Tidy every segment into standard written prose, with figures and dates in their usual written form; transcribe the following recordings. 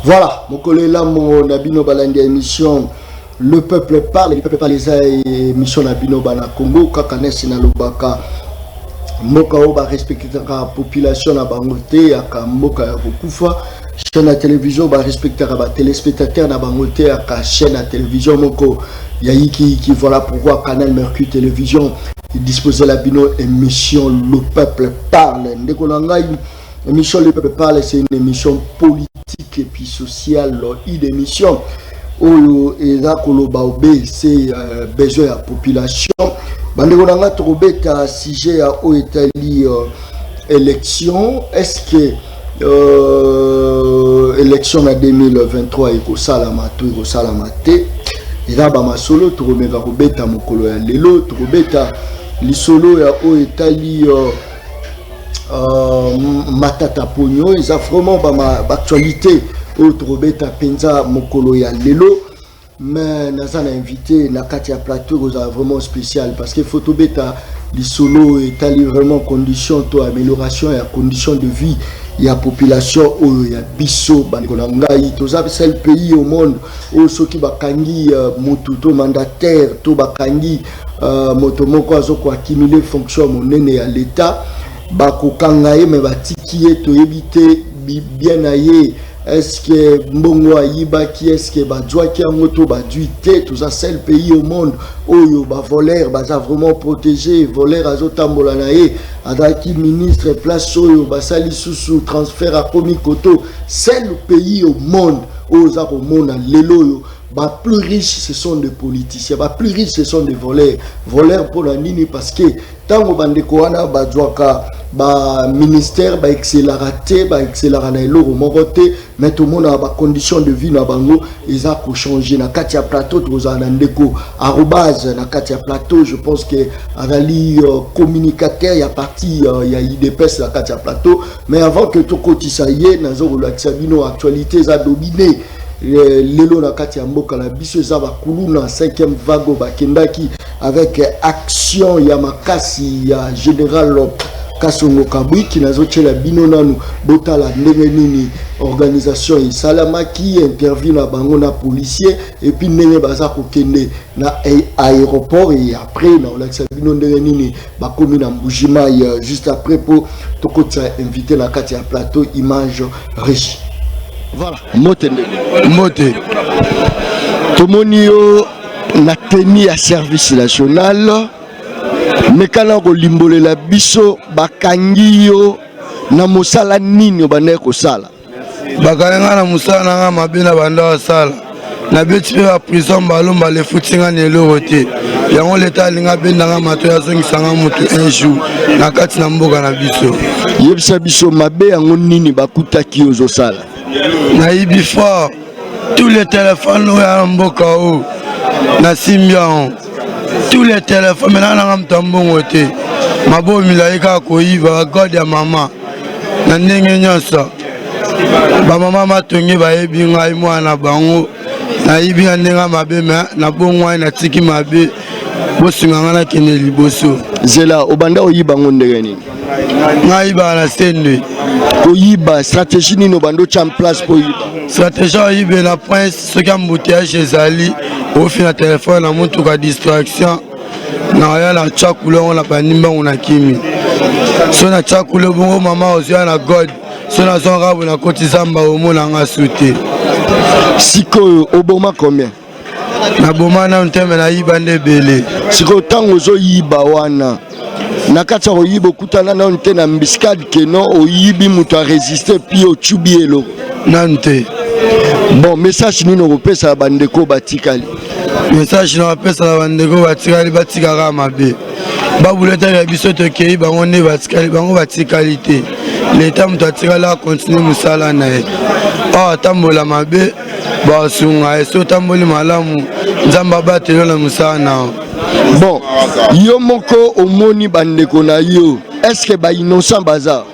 Voilà, mon collègue là, mon Nabino Balandi émission Le peuple parle les émissions Nabino Bana Congo, Kakanesi na Lubaka, Moka Oba respecter la population na Bangote, Aka Moka Yakufa, chaîne à télévision, ba respecter la téléspectateur na Bangote, Aka chaîne à télévision, Moko Yaiki qui voilà pourquoi Canal Mercure Télévision, il dispose la Bino émission Le peuple parle. L'émission Le peuple parle, c'est une émission politique et puis sociale, une émission où c'est besoin de la population. Bandegolanga Trobeta sujet à Oetali élection. Est-ce que élection en 2023 est au Salamate, il y a ma solo Trobeta Robeta Mokolo ya Lelo Trobeta li solo ya Oetali Matata Pogno, ils ont vraiment actualité autre beta penza mokolo ya lelo, mais nous avons invité na Katia Plateau vraiment spécial parce que photo beta li solo est allé vraiment condition to amélioration et condition de vie il y a population où il y a biso bangonangai to za c'est le pays au monde où ceux qui bakangi mututo mandataire to bakangi motomoko azoko accumuler fonction monene ya l'état bakokangaye me batiki to éviter bien aye. Est-ce que mbongo ayiba qui est-ce que badjoa qui a moto baduité tout ça c'est le pays au monde où ba voleur baza vraiment protégé voleur azotambola nae adaki ministre place oyo basali sous transfert à Komikoto c'est le pays au monde où za ko mona lelo bah plus riches ce sont des politiciens, bah plus riches ce sont des voleurs. Voleurs pour la nini parce que tant que bandeko wana badjoaka ba ministère ba accélérate ba accélérana eloko moko te mais tout le monde a ba condition de vie na bango ils a ko changer na Katia Plateau toza na ndeko arobase na Katia Plateau je pense que azali communicateur ya parti ya IDPS na Katia Plateau mais avant que tout kotisa ye nazo relaxa bino actualité za dominé lelo na Katia Mboka la biso za ba kuluna 5e vague bakendaki avec action ya makasi ya général Kasongo Kabui qui n'a zoché la binonanu botala ndenge nini organisation et salamaki intervient na bango na policier et puis ndenge baza ko kende na aéroport et après na olaxa bino ndenge nini ba komi na Mbujima juste après pour tokotsa inviter la Katia Plateau image riche. Voilà mote tomonio na tenue à service national mekana ko limbole la biso bakangi yo na musala nini bane ko sala bakanga na musala nga mabina banda sala na beti pe prison balomba le futinga nelo rote yango leta linga benda nga mato ya zongi sanga mutu un jour na kati na mboka na biso yebisa biso mabe yango nini bakutaki yo zo sala na ibi fort tous les téléphones ya mboka o na Simbian tous les téléphones maintenant on tambongo te mabo milaika ko iva god ya mama na ndenge nyonso ba mama matongi ba yebi ngai mwana bango na yibi ndenga mabe na bongwa na tiki mabe bosinga na kene liboso zela obanda oyiba ngondenge nini ngai ba na sende ko yiba stratégie nini obando cham place pour yiba stratégie oyibe na prince ce qui embouteillage ezali au final téléphone na moto ka distraction na ya la chakulo na banimba na kimi so na chakulo bongo mama ozia na god so na zonga na kotizamba omona nga sute siko oboma combien na boma na nteme na yiba ndebele siko tango zo yiba wana na kata ko yibo kutana na nte na mbiskad keno oyibi muto a résister puis o chubielo nante bon message nino kopesa bandeko batikali message na pesa la bandeko batikali batikaka mabe babuleta ya biso to kei bango ne batikali bango batikali te l'état muto atikala continue musala na ye tambola mabe basunga eso tamboli malamu nzamba batelo na musala na bon yo moko omoni bandeko na yo est-ce que ba innocent bazar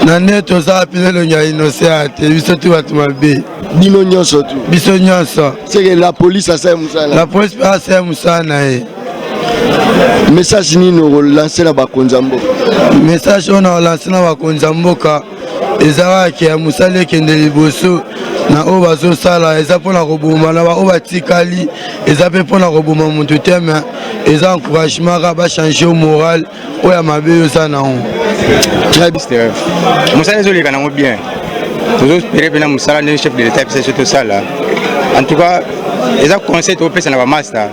na neto za pilelo nya innocent te biso tu batu mabe bino nyonso tu biso nyonso c'est que la police a ça musala la police a ça musala e message nino lancer na bakonza mboka message on a lancé na bakonza mboka ezara ki ya musala kende liboso na oyo bazosala eza mpona koboma na baoyo batikali eza mpe mpona koboma moto te me eza encouragement kaka bachange moral oyo ya mabe oyo eza nango mosala ezoleka nango bien tozospere mpena mosala nde chef de l'état epesa biso tosala en tout cas eza conseil topesa na bamaster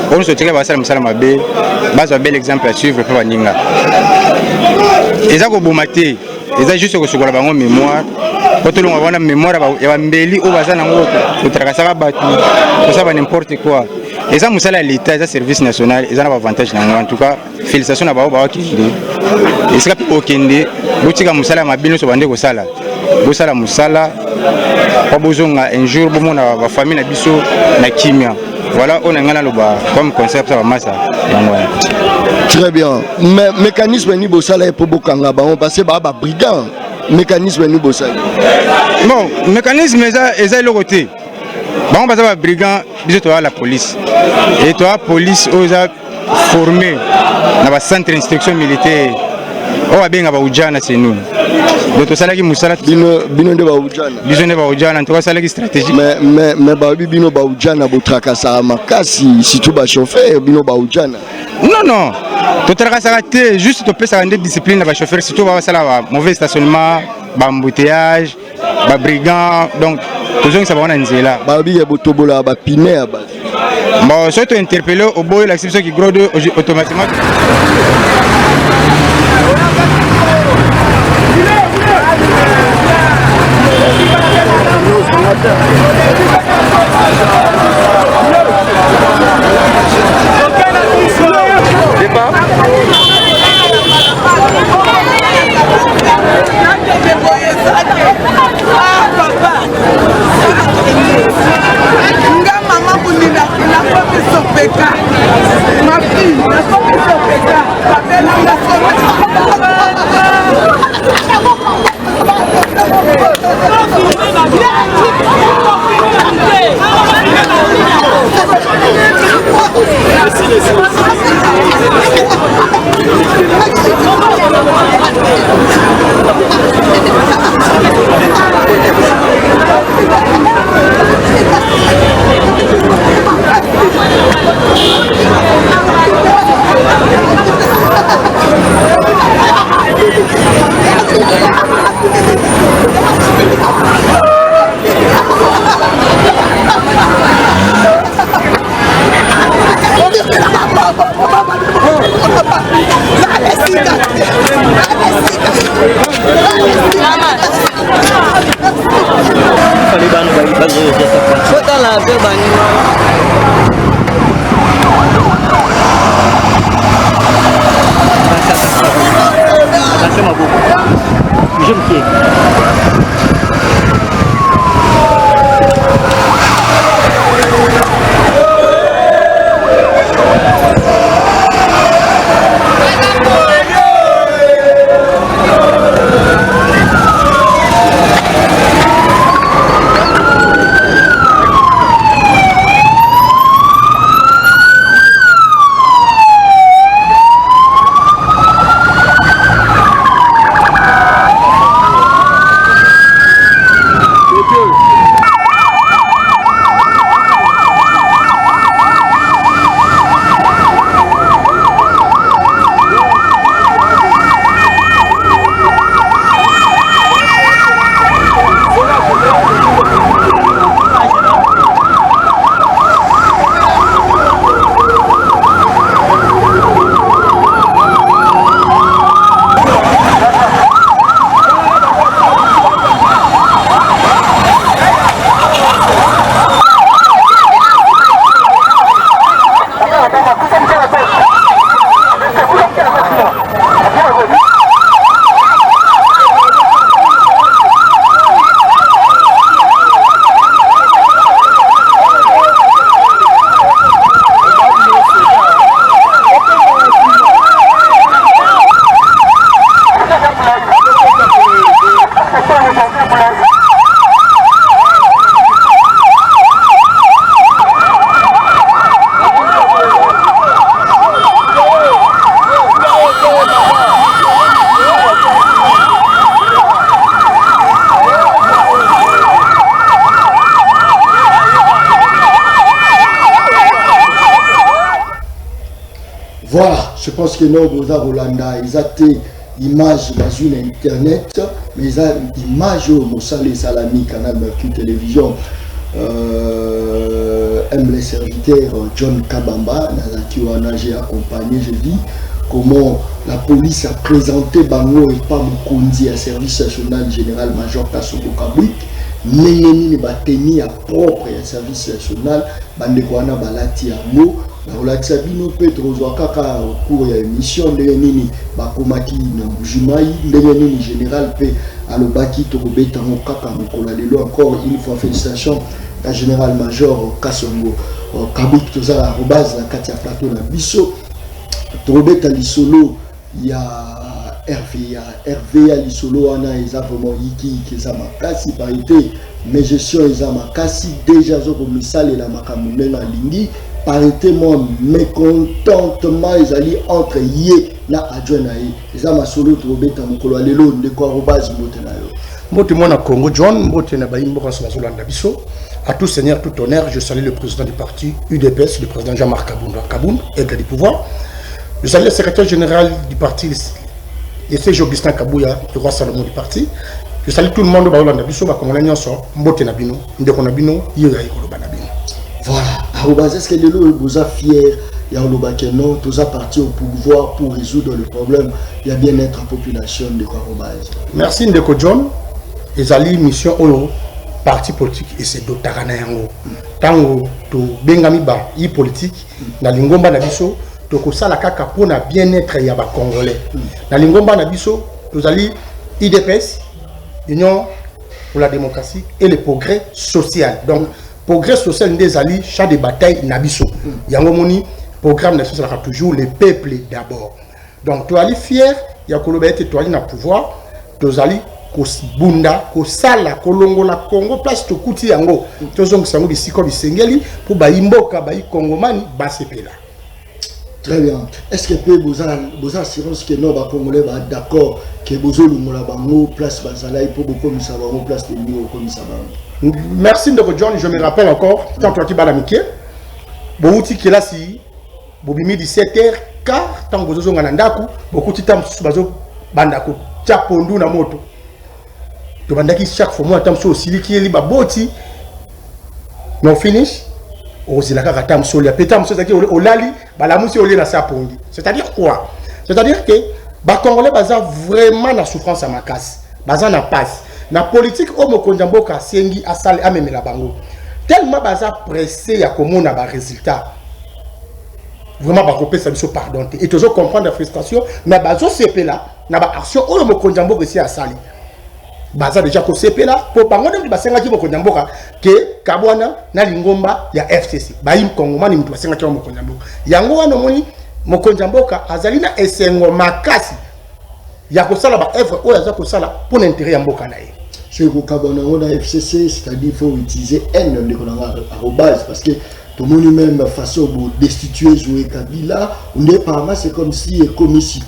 oyo nyonso tikali basala mosala mabe bazwa bel exemple ya suivre mpe baninga eza koboma te eza juste kosukola bango mémoire po tolonga wana mémoire ya bambeli oyo baza nango totarakasaka bato tosala ba n'importe quoi eza mosala ya l'état eza service national eza na bavantage nango en tout cas félicitation na bao bawakende esika mpe kokende botika mosala ya mabe nyonso bande kosala bosala mosala po bozonga un jour bomona bafamille na biso na kimia voilà on a ngana loba comme concept ça va massa yango. Très bien. Mais mécanisme ni bosala et pour bokanga ba on passer ba brigand. Mécanisme ni bosala. Bon, mécanisme eza le côté. Ba on passe ba brigand biso to la police. Et toi police oza formé na ba centre d'instruction militaire. O abenga ba ujana c'est nous. Donc to sala ki musala bino de ba ujana. Biso ne ba ujana en tout cas sala ki stratégie. Mais ba bino ba ujana botraka sa makasi si tu ba chauffeur bino ba ujana. Non. Tu as juste tu peux des disciplines de chauffeur, surtout un mauvais stationnement, un embouteillage, un brigand. Donc, tout ça va en là. Babi ya botobola ba piné à base. Bon, soit tu interpellé au bout l'acception qui gros automatiquement. je pense que non, Boza Rolanda, ils ont été images dans une internet, mais ils ont images au Mossale Salami, Canal Mercure Télévision, aime les serviteurs, John Kabamba, Nazakiwana, j'ai accompagné, j'ai dit comment la police a présenté Bango et pas Mukundi à service national général-major Kassogo Kabwik, Neneni Bateni à propre et à service national, Bandekwana Balati Amo, Rolakisa Bino Petro Zwakaka au cours de l'émission, Neneni Bakomaki Nambujimaï, Neneni général P. Alobaki Torobeta Mokaka Mokola Lelo, encore une fois félicitations à général-major Kassongo Kabwik Toza à Robaz, la Katia Plateau, la Bisso. Torobeta Lisolo, il y a RVA Lisolo, il y a vraiment Yiki, qui est à Makasi, parité, mais gestion est à Makasi, déjà, Zokomisal et la Makamoumena Lindi, parité, moi, mécontentement, ils allaient entre Yé, na Adjonaï, ils ont ma solo, Torobeta Mokolo, Lelo, de quoi Robaz, Motenayo. Mbote moi na Congo John, Mbote na Baïmbo Ransolanda Bisso. À tout seigneur, tout honneur, je salue le président du parti UDPS, le président Jean-Marc Kaboun, aide du pouvoir. Je salue le secrétaire général du parti, F.J. Augustin Kabouya, le roi Salomon du parti. Je salue tout le monde, Baolanda Bisso, Bakomolani Nyoso, Mbote Nabino, Ndeko Nabino, Yuraï Koloba Nabino. Voilà, est-ce que les gens sont fiers? Il y a un non, tous à partir au pouvoir pour résoudre le problème, il y a bien-être en population de Kwarobaz. Merci Ndeko John. Ils allaient mission au parti politique et c'est d'Otarana Yango. Tango, to Bengami Ba, y politique, na Lingomba Nabiso, to Kosala Kaka pour na bien-être yaba Congolais. Na Lingomba Nabiso, nous allons IDPS, Union pour la démocratie et le progrès social. Donc, progrès social, nous allons champ de bataille Nabiso. Yango Moni, programme national sera toujours le peuple d'abord. Donc, tu allais fier, il y a Kolobete, tu allais na pouvoir, tu allais Bunda, Kosala, Kolongola, Congo, place to Kuti Yango. Tozong Sango Bisiko Bisengeli pour Baimboka, Baï Congomani, Basepela. Très bien. Est-ce que peut vous assurance que nos Congolais sont d'accord que Bozo Lumola Bango, place Bazalaï, pour beaucoup de Sabango, place de Nio, comme Sabango? Merci de John, je me rappelle encore, tant que tu vas la miquer, Bouti qui est là, si, Bobimi 17h, car tant que Bozo Nandaku, beaucoup de temps, Bazo Bandako, Tchapondu na moto. Bandaki chaque fois moi tamso aussi qui est liba boti non finish ozilaka katamso ya petamso zaki olali balamusi oli na sapongi. C'est-à-dire quoi? C'est-à-dire que ba congolais baza vraiment na souffrance à makasi baza na passe na politique o mokonja mboka sengi asali amemela bango tellement baza pressé ya komona ba résultat vraiment ba kopesa biso pardon et toujours comprendre la frustration mais bazo sepela na ba action o mokonja mboka si asali baza déjà ko sepela pour bango dem basenga ki mokonja mboka ke kabwana na lingomba ya FCC baim kongomani mtu basenga ki mokonja mboka yango wana moni mokonja mboka azali na esengo makasi ya ko sala ba œuvre o ya ko sala pour l'intérêt ya mboka na ye. Je vous kabona on a FCC, c'est-à-dire faut utiliser N de arrobase parce que tout le monde même façon de destituer Zoé Kabila on est pas mal c'est comme si comme ici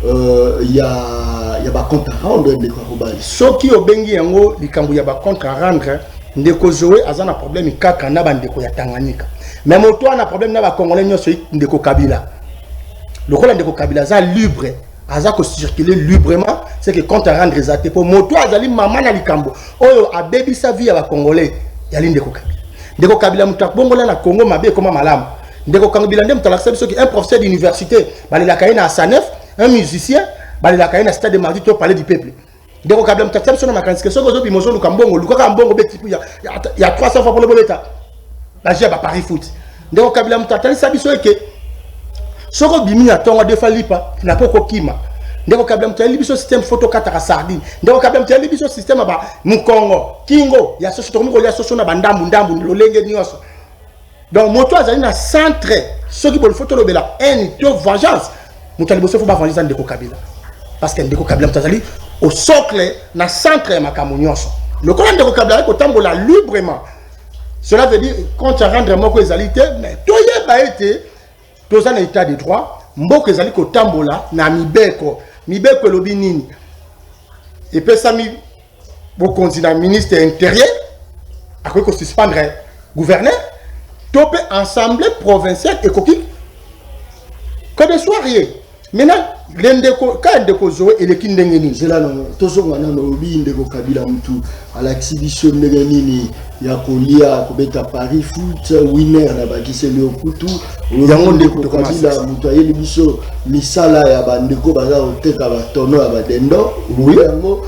il y a pas compte à rendre de arrobase. Ce qui obengi yango likambu ya ba compte à rendre ndeko Zoé azana problème kaka na bandeko ya Tanganyika. Mais moto ana problème na ba congolais nyoso ndeko Kabila. Le rôle ndeko Kabila za libre aza ko circuler librement c'est que compte à rendre exacté pour moto azali mama na likambo oyo abebi sa vie ya ba congolais ya ndeko Kabila. Ndeko Kabila mutak bongola na Congo mabe comme malamu. Ndeko Kabila ndem talaksa biso ki un professeur d'université balela kaina à Sanef, un musicien balela kaina stade de Mardi to parler du peuple. Ndeko Kabila mutak biso na makanisi so gozo bi mozo lukambongo lukaka mbongo be tipu ya 300 fois pour le boleta. La j'ai ba Paris foot. Ndeko Kabila mutak talisa biso eke soko bimi ya tonga defa lipa na poko kima. Ndeko Kabila mutak biso système photo kataka sardine. Ndeko Kabila mutak biso système ba mukongo kingo ya soso to muko ya soso na bandambu ndambu lolenge nyoso. Donc moto azali na centre ceux qui veulent photo lobela en to vengeance. Mutal boso fo ba vengeance Ndeko Kabila. Parce que Ndeko Kabila mutazali au socle na centre ya makamu nyoso. Le colonel Ndeko Kabila ko tambola librement. Cela veut dire quand tu rendre moko ezalité mais toyeba été toza na état de droit mboko ezali ko tambola na mibeko lobi nini et puis ça mi bokonzi na ministre intérieur akoki ko suspendre gouverneur topé assemblée provinciale et koki que de soirée. Maintenant, quand ndeko Zoé et les kindengeni. C'est là, toujours on a nos ndeko Kabila Moutou à l'exhibition de Nini, Yakolia, Kobeta Paris Foot, winner na bakise Léo Koutou, yango ndeko Kabila Moutou aye libiso misala ya bandeko baza oteka ba tono ya badendo. Oui,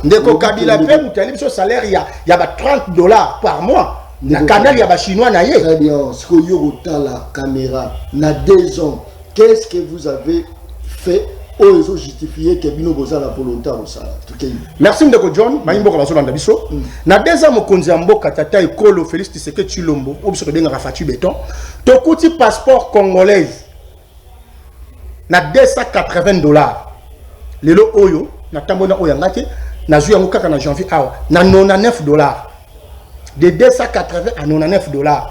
ndeko Kabila pe Moutou aye libiso salaire il y a $30 par mois. Na canal ya ba chinois na ye. Très bien, ce que yo la caméra na 2 ans. Qu'est-ce que vous avez fait aux justifié que bino boza la volonté au sala. Merci ndeko John, maimboka bazolanda biso. Na 2 ans mokonzi ya mboka tata ekolo Félix Tshisekedi Tshilombo, obiso to benga Fatu Béton. To kuti passeport congolais na $280. Lelo oyo na tambona oyo ngate na zu yango kaka na janvier awa na $99. De 280 à $99.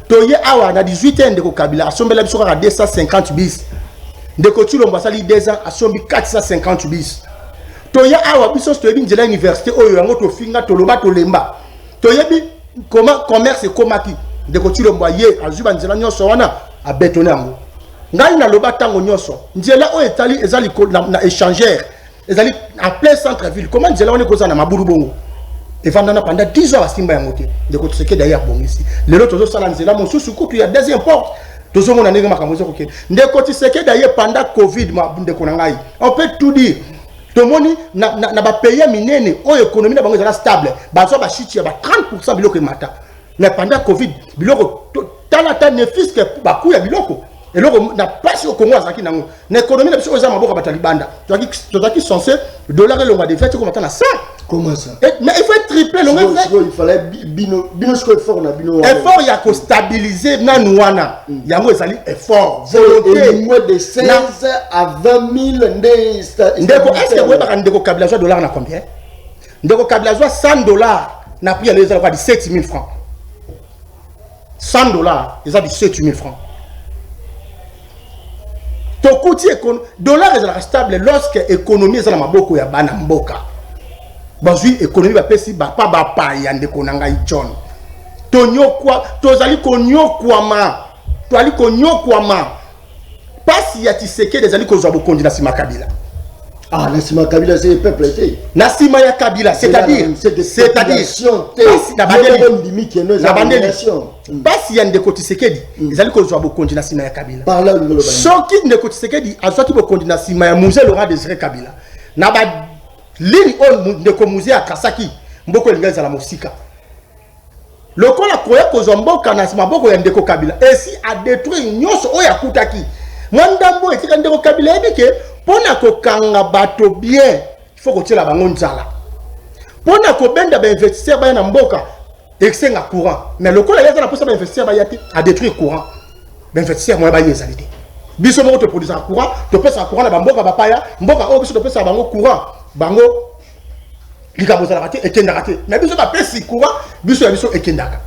Toye awa na 18 ans ndeko Kabila asombela biso kaka 250 bis. Ndeko Tshilombo asali 2 ans asombi 450 bis. Toye awa biso toyebi nzela université oyo yango to finga to loba to lemba. Toyebi comment commerce komaki. Ndeko Tshilombo ye azuba nzela nyonso wana a bétonner yango. Ngai na loba tango nyonso. Nzela oyo etali ezali na échangeur. Ezali en plein centre ville. Comment nzela wana koza na maburu bongo. Et pendant 10 ans à Simba Yamote, de côté ce d'ailleurs bon ici. Les autres choses là, c'est là mon sous coupe il y a deuxième porte. Tous on a négocié ma camouflage ok. De côté ce d'ailleurs pendant Covid ma de konangai. On peut tout dire. Tout le monde n'a pas payé minene. Oh économie n'a pas stable. Bazo ba chichi ba 30% biloko mata. Mais pendant Covid biloko talata ne fils que ba kuya biloko. Et là on n'a pas au Congo azaki nango. L'économie n'a pas aux maboka batalibanda. Tu as qui censé dollar et l'on va défaire comme attend ça. Comment ça? Mais il faut être triplé. Il fallait bino effort na bino. Effort il y a qu'à stabiliser nanouana. Il y a moi effort. Volonté. Moins de 16 à 20 000 ndeko. Est-ce que vous avez ndeko Kabila dollar na combien? Ndeko Kabila $100 n'a pris les euros de 7 000 francs. $100 ils ont dit 7 000 francs. Ton coût dollar est stable lorsque l'économie est dans ma boko ya bana mboka. Bazui économie va pesi ba pa ba pa ya ndeko nanga John. Tonyo kwa tozali konyo kwama. Toali konyo kwama. Pasi ya Tshisekedi ezali kozwa bokonzi na sima Kabila. Ah, na sima Kabila c'est le peuple été. Na sima ya Kabila, c'est-à-dire na bandeli. Pasi ya ndeko Tshisekedi ezali kozwa bokonzi na sima ya Kabila. Parla ngolo bani. Soki ndeko Tshisekedi azwaki bokonzi na sima ya Mzee Laurent Désiré Kabila. Na ba lini on ndeko Mzee akasaki mboko lingaza la mosika. Lokola koya kozwa mboka na sima boko ya ndeko Kabila. Esi a détruire nyonso oya kutaki. Mwandambo etika ndeko Kabila ebike pona kokanga bato bien, il faut que tu la bango nzala. Pona ko benda ba investisseur ba na mboka exenga courant. Mais le kola yaza na posa ba investisseur ba yati a détruire courant. Ba investisseur mo ba yezalite. Biso mo to produire courant, to pesa courant na ba mboka ba paya, mboka o biso to pesa bango courant, bango likambo za raté ekenda raté. Mais biso ba pesi courant, biso ya biso ekendaka.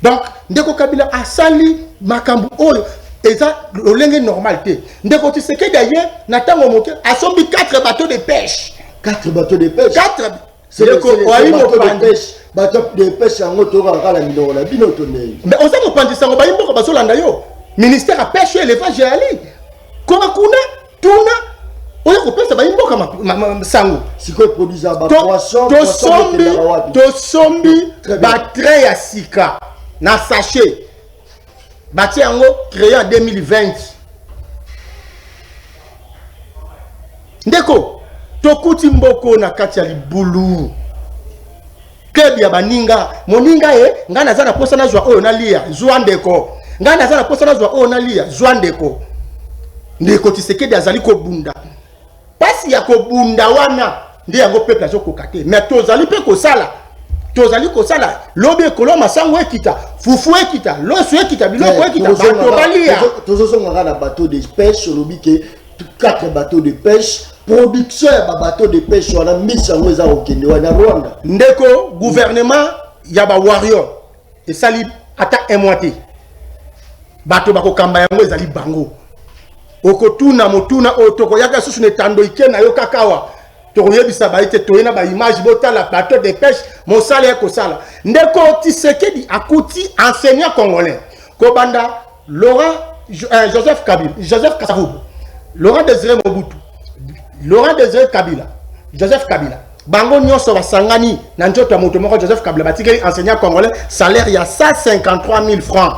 Donc ndeko Kabila asali makambu oyo eza lolenge normalité. Ndeko Tshisekedi d'ailleurs natango moke asombi 4 bateaux de pêche. 4 bateaux de pêche. 4 c'est le bateau de pêche. Bateau de pêche en autora la mino la binotonné. Mais on s'en pandisa ngo bayimbo ko bazolanda yo. Ministère à pêche élevage ali. Koma kuna tuna oyo ko pesa bayimbo ka sango. Siko produisa ba poisson, to sombi ba trait ya sika na sachet. Bati yango créé en 2020. Ndeko tokuti mboko na kati ya libulu. Kebi ya baninga, moninga ngana za na posa na zwa oyo na lia, zwa ndeko. Ngana za na posa na zwa oyo na lia, zwa ndeko. Ndeko Tshisekedi azali ko bunda. Pasi ya ko bunda wana ndi yango peuple azoko kate. Mais tozali pe ko sala. Tozali ko sala lobe kolo masango ekita fufu ekita loso ekita biloko ekita bato balia tozoso ngana na bateau de pêche lobi ke 4 bateaux de pêche production ya bateau de pêche wana misa ngoza okende wana Rwanda ndeko gouvernement ya ba warrior esali ata un mois te bato bakokamba yango ezali bango okotuna motuna otoko yaka susu ne tando ikena yo kakawa toyebisa ba ite toyena ba image botala bateau de pêche mon salaire ko sala ndeko Tshisekedi akuti enseignant congolais ko banda Laurent Joseph Kabila Joseph Kasavubu Laurent Désiré Mobutu, Laurent Désiré Kabila, Joseph Kabila. Bango nyonso basangani na njoto ya moto moko Joseph Kabila batikeli enseignant congolais salaire il y a 153 000 francs.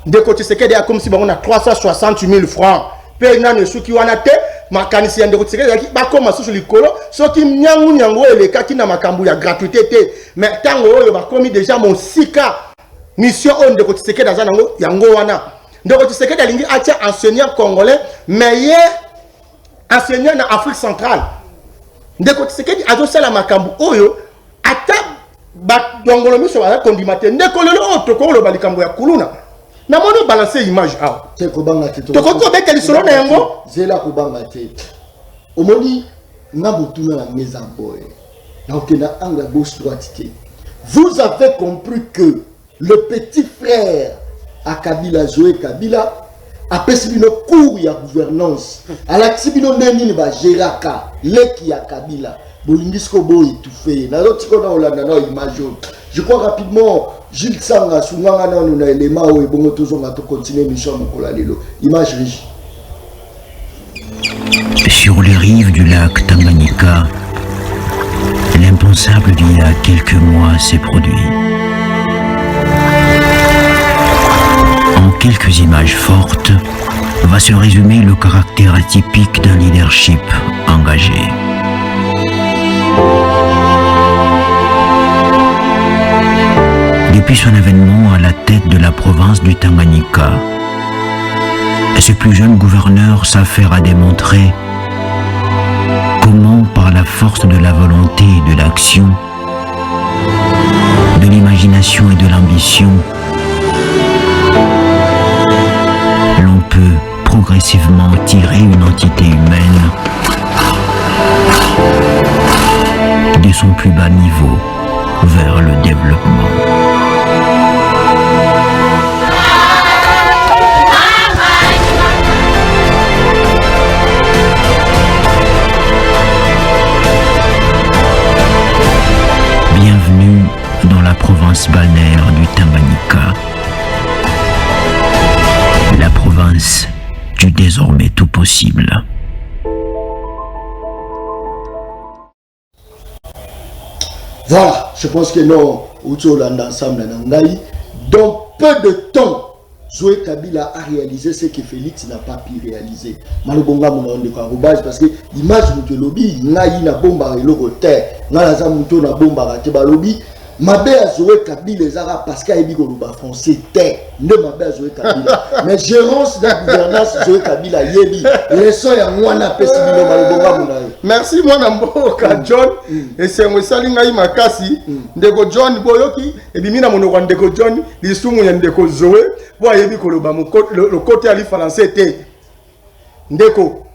De côté Tshisekedi a comme si bango na 360 000 francs. Pe na ne suki wana te makanisi ya ndeko Tshisekedi yaki bakoma susu likolo soki nyangu elekaki na makambu ya gratuité te mais tango oyo bakomi déjà mon sika mission on ndeko Tshisekedi azana ngo yango wana ndeko Tshisekedi alingi atia enseignant congolais meilleur enseignant na Afrique centrale. Ndeko Tshisekedi azosala makambu oyo ata badongolo miso bala kondimate ndeko lelo otoko lo balikambo ya kuluna na mono balancer image awa tekobanga te toko beka lisolo na yango zela kobanga te omoni ngabotuna na meza boy na okena anga gauche droite te. Vous avez compris que le petit frère à Kabila Zoé Kabila a pesi bino cours ya gouvernance alakisi bino neni ba geraka leki ya Kabila bolingisko bo étouffé na lotiko na olanda na image. Je crois rapidement Gilles Sanga sunganga na nous na élément o ebongo tozonga to continuer mission mokola lelo image riche. Sur les rives du lac Tanganyika, l'impensable d'il y a quelques mois s'est produit. En quelques images fortes, va se résumer le caractère atypique d'un leadership engagé. Depuis son avènement à la tête de la province du Tanganyika, ce plus jeune gouverneur s'affaire à démontrer comment, par la force de la volonté et de l'action, de l'imagination et de l'ambition, l'on peut progressivement tirer une entité humaine de son plus bas niveau vers le développement. Bienvenue dans la province balnéaire du Tanganyika, la province du désormais tout possible. Voilà, je pense que non, Outsolanda ensemble Nangaï, dans peu de temps, Zoé Kabila a réalisé ce que Félix n'a pas pu réaliser. Malobonga mon de carobage parce que l'image de lobby, Naï na bomba et l'oroté, Nalaza Mouto na bomba et balobi, ma belle Zoé Kabila les arabes parce qu'il y a des français, ne ma belle Zoé Kabila. Mais gérance de la gouvernance Zoé Kabila, Yebi, les sons ya mwana pesibino malobonga mon. Merci mon amboka John et c'est moi salinga makasi ndeko John boyoki et bimina monoko ndeko John lisumu ya ndeko Zoé bo yebi koloba le côté ali français te ndeko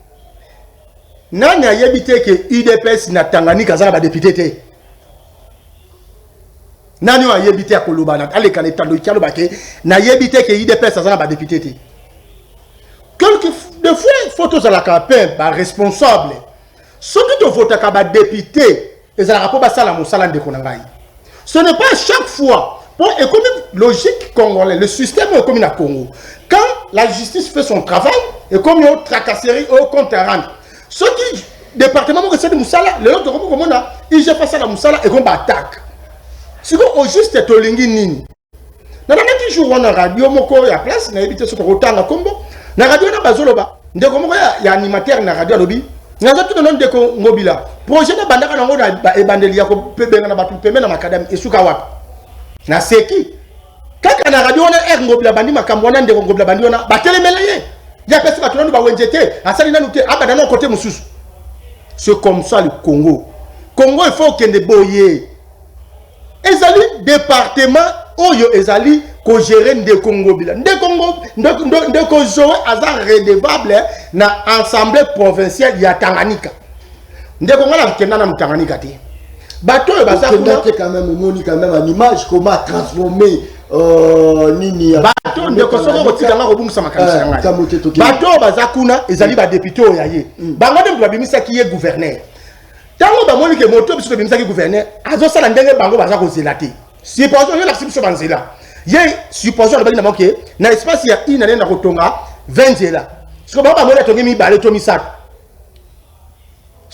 nani ayebi te ke UDPS na Tanganyika za ba député te nani ayebi te koloba na aleka le tando kialo ba ke na yebi te ke UDPS za ba député te quelques de fois photos à la campagne par responsable. Ce qui te vote à député, et ça rapport à ça la moussala de Konangaï. Ce n'est pas chaque fois. Pour économique logique congolais, le système est comme au Congo. Quand la justice fait son travail, et comme il y a tracasserie au compte à rendre. Ce qui, département que c'est de moussala, le autre comme on a, il j'ai fait ça la moussala et qu'on attaque. Si vous au juste est au lingi nini. Dans la même jour on a radio, mon corps à place, n'a évité ce qu'on retard à combo. Na radio na bazoloba. Ndeko comment il y a animateur na radio lobby. Naza tout le nom de Ngobila. Projet de bandaka nango na ebandeli ya ko pebe na batu peme na makadam esuka wapi. Na seki. Kaka na radio na Ngobila bandi makambo wana ndeko Ngobila bandi wana batelemela ye. Ya pesi ba tunanu ba wenjete, asali na nuke abada na côté mususu. C'est comme ça le Congo. Congo il faut kende boye. Ezali département oyo ezali ko gérer ndeko Ngobila. Ndeko Zoé azar redevable na assemblée provinciale ya Tanganyika. Ndeko ngala kenda na Tanganyika te. Bato e baza quand même moni quand même en image comment transformer nini ya bato ndeko soko kotika nga kobungisa makanisa nga. Bato baza kuna ezali ba député oya ye. Bango de babimisa ki ye gouverneur. Tango ba moni ke moto biso babimisa ki gouverneur azo sala ndenge bango baza ko zelate. Supposons yo la biso banzela. Ye supposons le bali na moke na espace ya ina nenda kotonga 20 là. Ce que baba mola tongi mi balé to mi sac.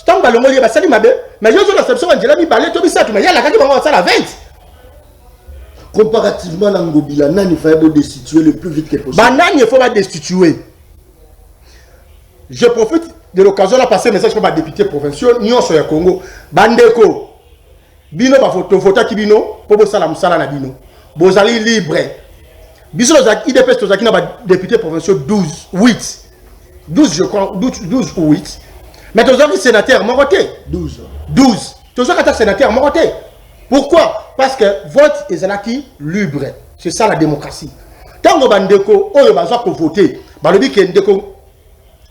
Tant balongo li ba sali mabe, mais yo zo la seption Angela mi balé to mi sac, mais ya la kaki bango ça la 20. Comparativement à Ngobila, il faut destituer le plus vite que possible. Banane, il faut pas destituer. Je profite de l'occasion de passer un message pour les députés provinciaux, Nyon sur le Congo. Bandeko, Bino, photo qui Bino, pour vous salam salam na Bino. Bozali libre. Biso IDPS Tozaki na députés provinciaux 12 je crois, 12 ou 8. Mais Tozaki sénateur, Moroté. 12. Tozaki sénateur, Moroté. Pourquoi? Parce que vote est zalaki libre. C'est ça la démocratie. Tant que bandeko, oyo baza ko voter, balobi ke ndeko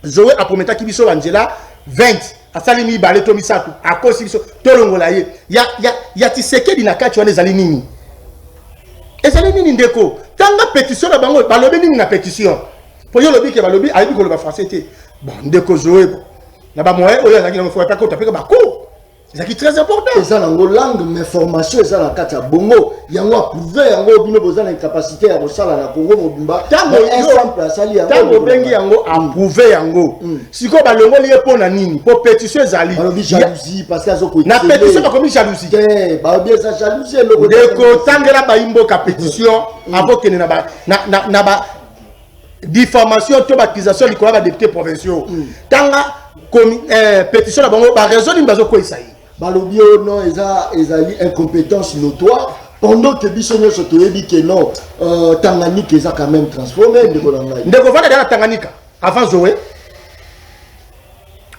Zoé a prometa ki biso Angela 20. Asali mi balé to misatu. A kosi biso tolongola ye. Ya tiseke dina kati wana ezali nini? Ezali nini ndeko? Tanga pétition na bango, balobi nini na pétition? Po yo lobi ke balobi ayebi ko loba français te. Bon ndeko Zoé bon. Na ba moye oyo azaki na faut pas ko tapeka ba cour. C'est très important. C'est ça, la langue, mais formation, c'est ça, la carte à bongo. Il y a un prouvé, il y a un besoin d'incapacité à Rossala, à Congo, Mobimba. Tant que Bengi Yango a prouvé Yango. Si vous avez le lieu pour Nanini, pour pétition Zali. Alors, jalousie, parce qu'il y a na pétition, pas comme jalousie. Bah, bien, ça jalousie. Deko, Tangela Baimbo, ka pétition, avant que na ba diffamation, toute accusation, il y a des députés provinciaux. Tanga, pétition, la bango, ba raison, il y a quoi ça. Balobio non, ils ont incompétence notoire. Pendant que Bissonio se dit que non, Tanganyika ils ont quand même transformé. Ndeko vana dans Tanganyika avant Zoé.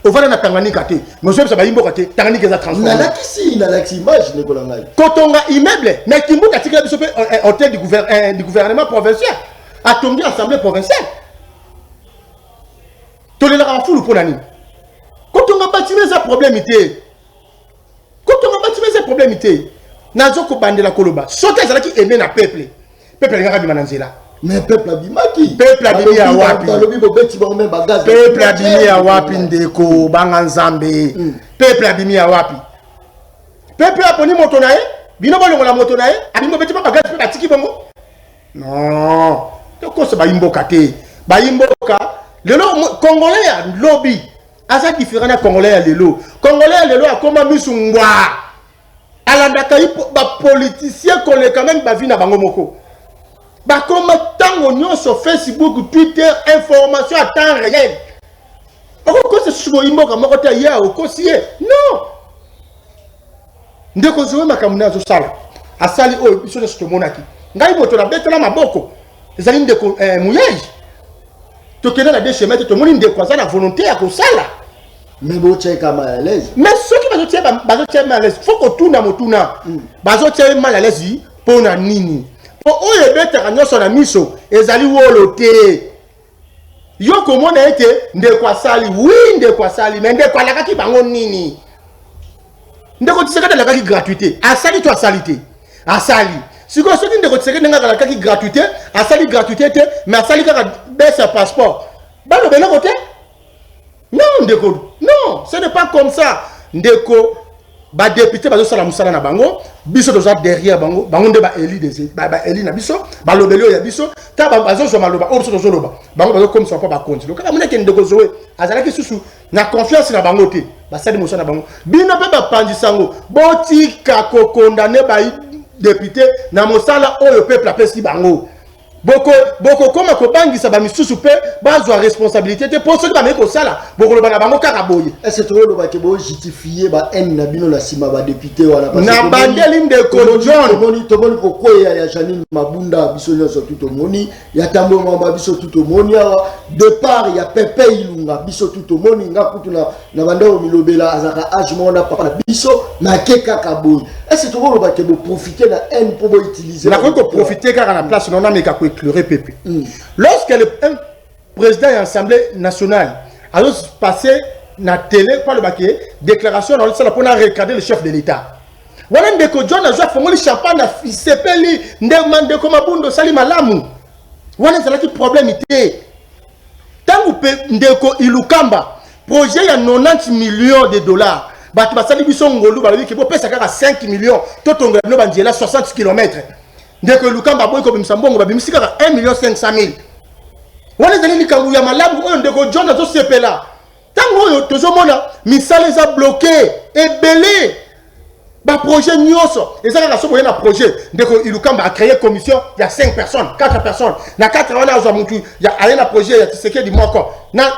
Au vana dans Tanganyika té. Monsieur ça va imbo té. Tanganyika ils ont transformé. Nana qui nana image Ndeko Langai. Kotonga immeuble, mais Kimbu katika biso pe hôtel du gouvernement provincial. A tombé l'assemblée provinciale. Tolela en foule pour nani. Kotonga bâtiment ça problème était. Quand on va bâtir ces problèmes, Nazoko Bandela Koloba, sauter ça qui aimé na peuple. Peuple n'a pas mananzela. Mais peuple abima qui? Peuple abimi à wapi. Peuple abimi à wapi ndeko banganzambe. Peuple abimi à wapi. Peuple a poni motonae, bino bolongo la motonae, abimo beti ba bagage pe batiki bongo. Non. Toko se ba imboka te. Ba imboka, le Congolais a lobby. Asa différent na Congolais ya lelo. Congolais lelo a koma misungwa. Alandaka ba politicien kole quand même ba vi na bango moko. Ba koma tango nyo sur Facebook, Twitter, information à temps réel. Oko se subo imboka moko ta ya okosie. Non. Ndeko zowe makamuna zo sala. Asali o biso na stomonaki. Ngai moto na betela maboko. Ezali ndeko muyeji. Tokena na déchemin to moni ndeko za na volonté à kosala. Mais bon tu es comme à l'aise. Mais ceux qui bazo tirer mal à l'aise, faut que tout na motuna. Bazo tirer mal à l'aise pour na nini. Pour oyo betera nyoso na miso ezali woloté. Yo komona ete ndeko asali, oui ndeko asali, mais ndeko alaka ki bango nini. Ndeko tisekata la ki gratuité. Asali to asalite. Asali. Si vous avez des retirés de gratuité, à sali gratuité, mais à sali baisse un passeport. Bah le bénin côté? Non, Ndeko. Non, ce n'est pas comme ça. Ndeko, bah député, bah ça la moussala na bango, biso doza derrière bango, bango de bah Eli des, bah Eli na biso, bah le belio ya biso, ta bah bazo zo maloba, oso dozo loba, bango bazo comme ça pas bah compte. Donc quand on est qu'un Ndeko zoé, azala ki susu, na confiance na bango te, bah ça démotion na bango. Bino pe bah pandisango, boti kako condamné bah député na mosala oyo peuple apesi bango boko koma ko bangisa ba misusu pe bazwa responsabilité te pour ceux qui ba meko sala boko loba na bango kaka boye est-ce que tu loba ke bo justifier ba en na bino la sima ba député wana parce na bandeli ndeko John tomoni pourquoi ya Janine Mabunda biso nyoso tout moni ya tambo mamba biso tout moni awa départ ya Pepe Ilunga biso tout moni nga kutu na bandao milobela azaka ajmona papa na biso na keka kaboy est-ce que tu loba ke bo profiter na en pour bo utiliser na ko profiter car na place non na meka ko éclairer Pepe. Lorsque le président de l'Assemblée nationale a passé na télé par le baquet déclaration dans le salon pour regarder le chef de l'État. Voilà ndeko John a joué fongoli champagne na fisepeli ndemande comme abundo sali malamu. Voilà c'est là qui problème était. Tant que ndeko Ilukamba projet ya 90 millions de dollars. Batu basali biso ngolu balobi ke bo pesa kaka 5 millions totonga no bandiela 60 km. Ndeko Ilukamba boy ko bimsambongo babimisi kaka 1,5 million. wana ezali likambo ya malamu oyo ndeko John azosepela ntango oyo tozomona misala eza bloqué ebele projet nyonso eza kaka soki oye na projet ndeko Ilukamba a créé commission il y a 5 personnes 4 personnes na 4 wana azwa mutu aye na projet ya Tshisekedi moko na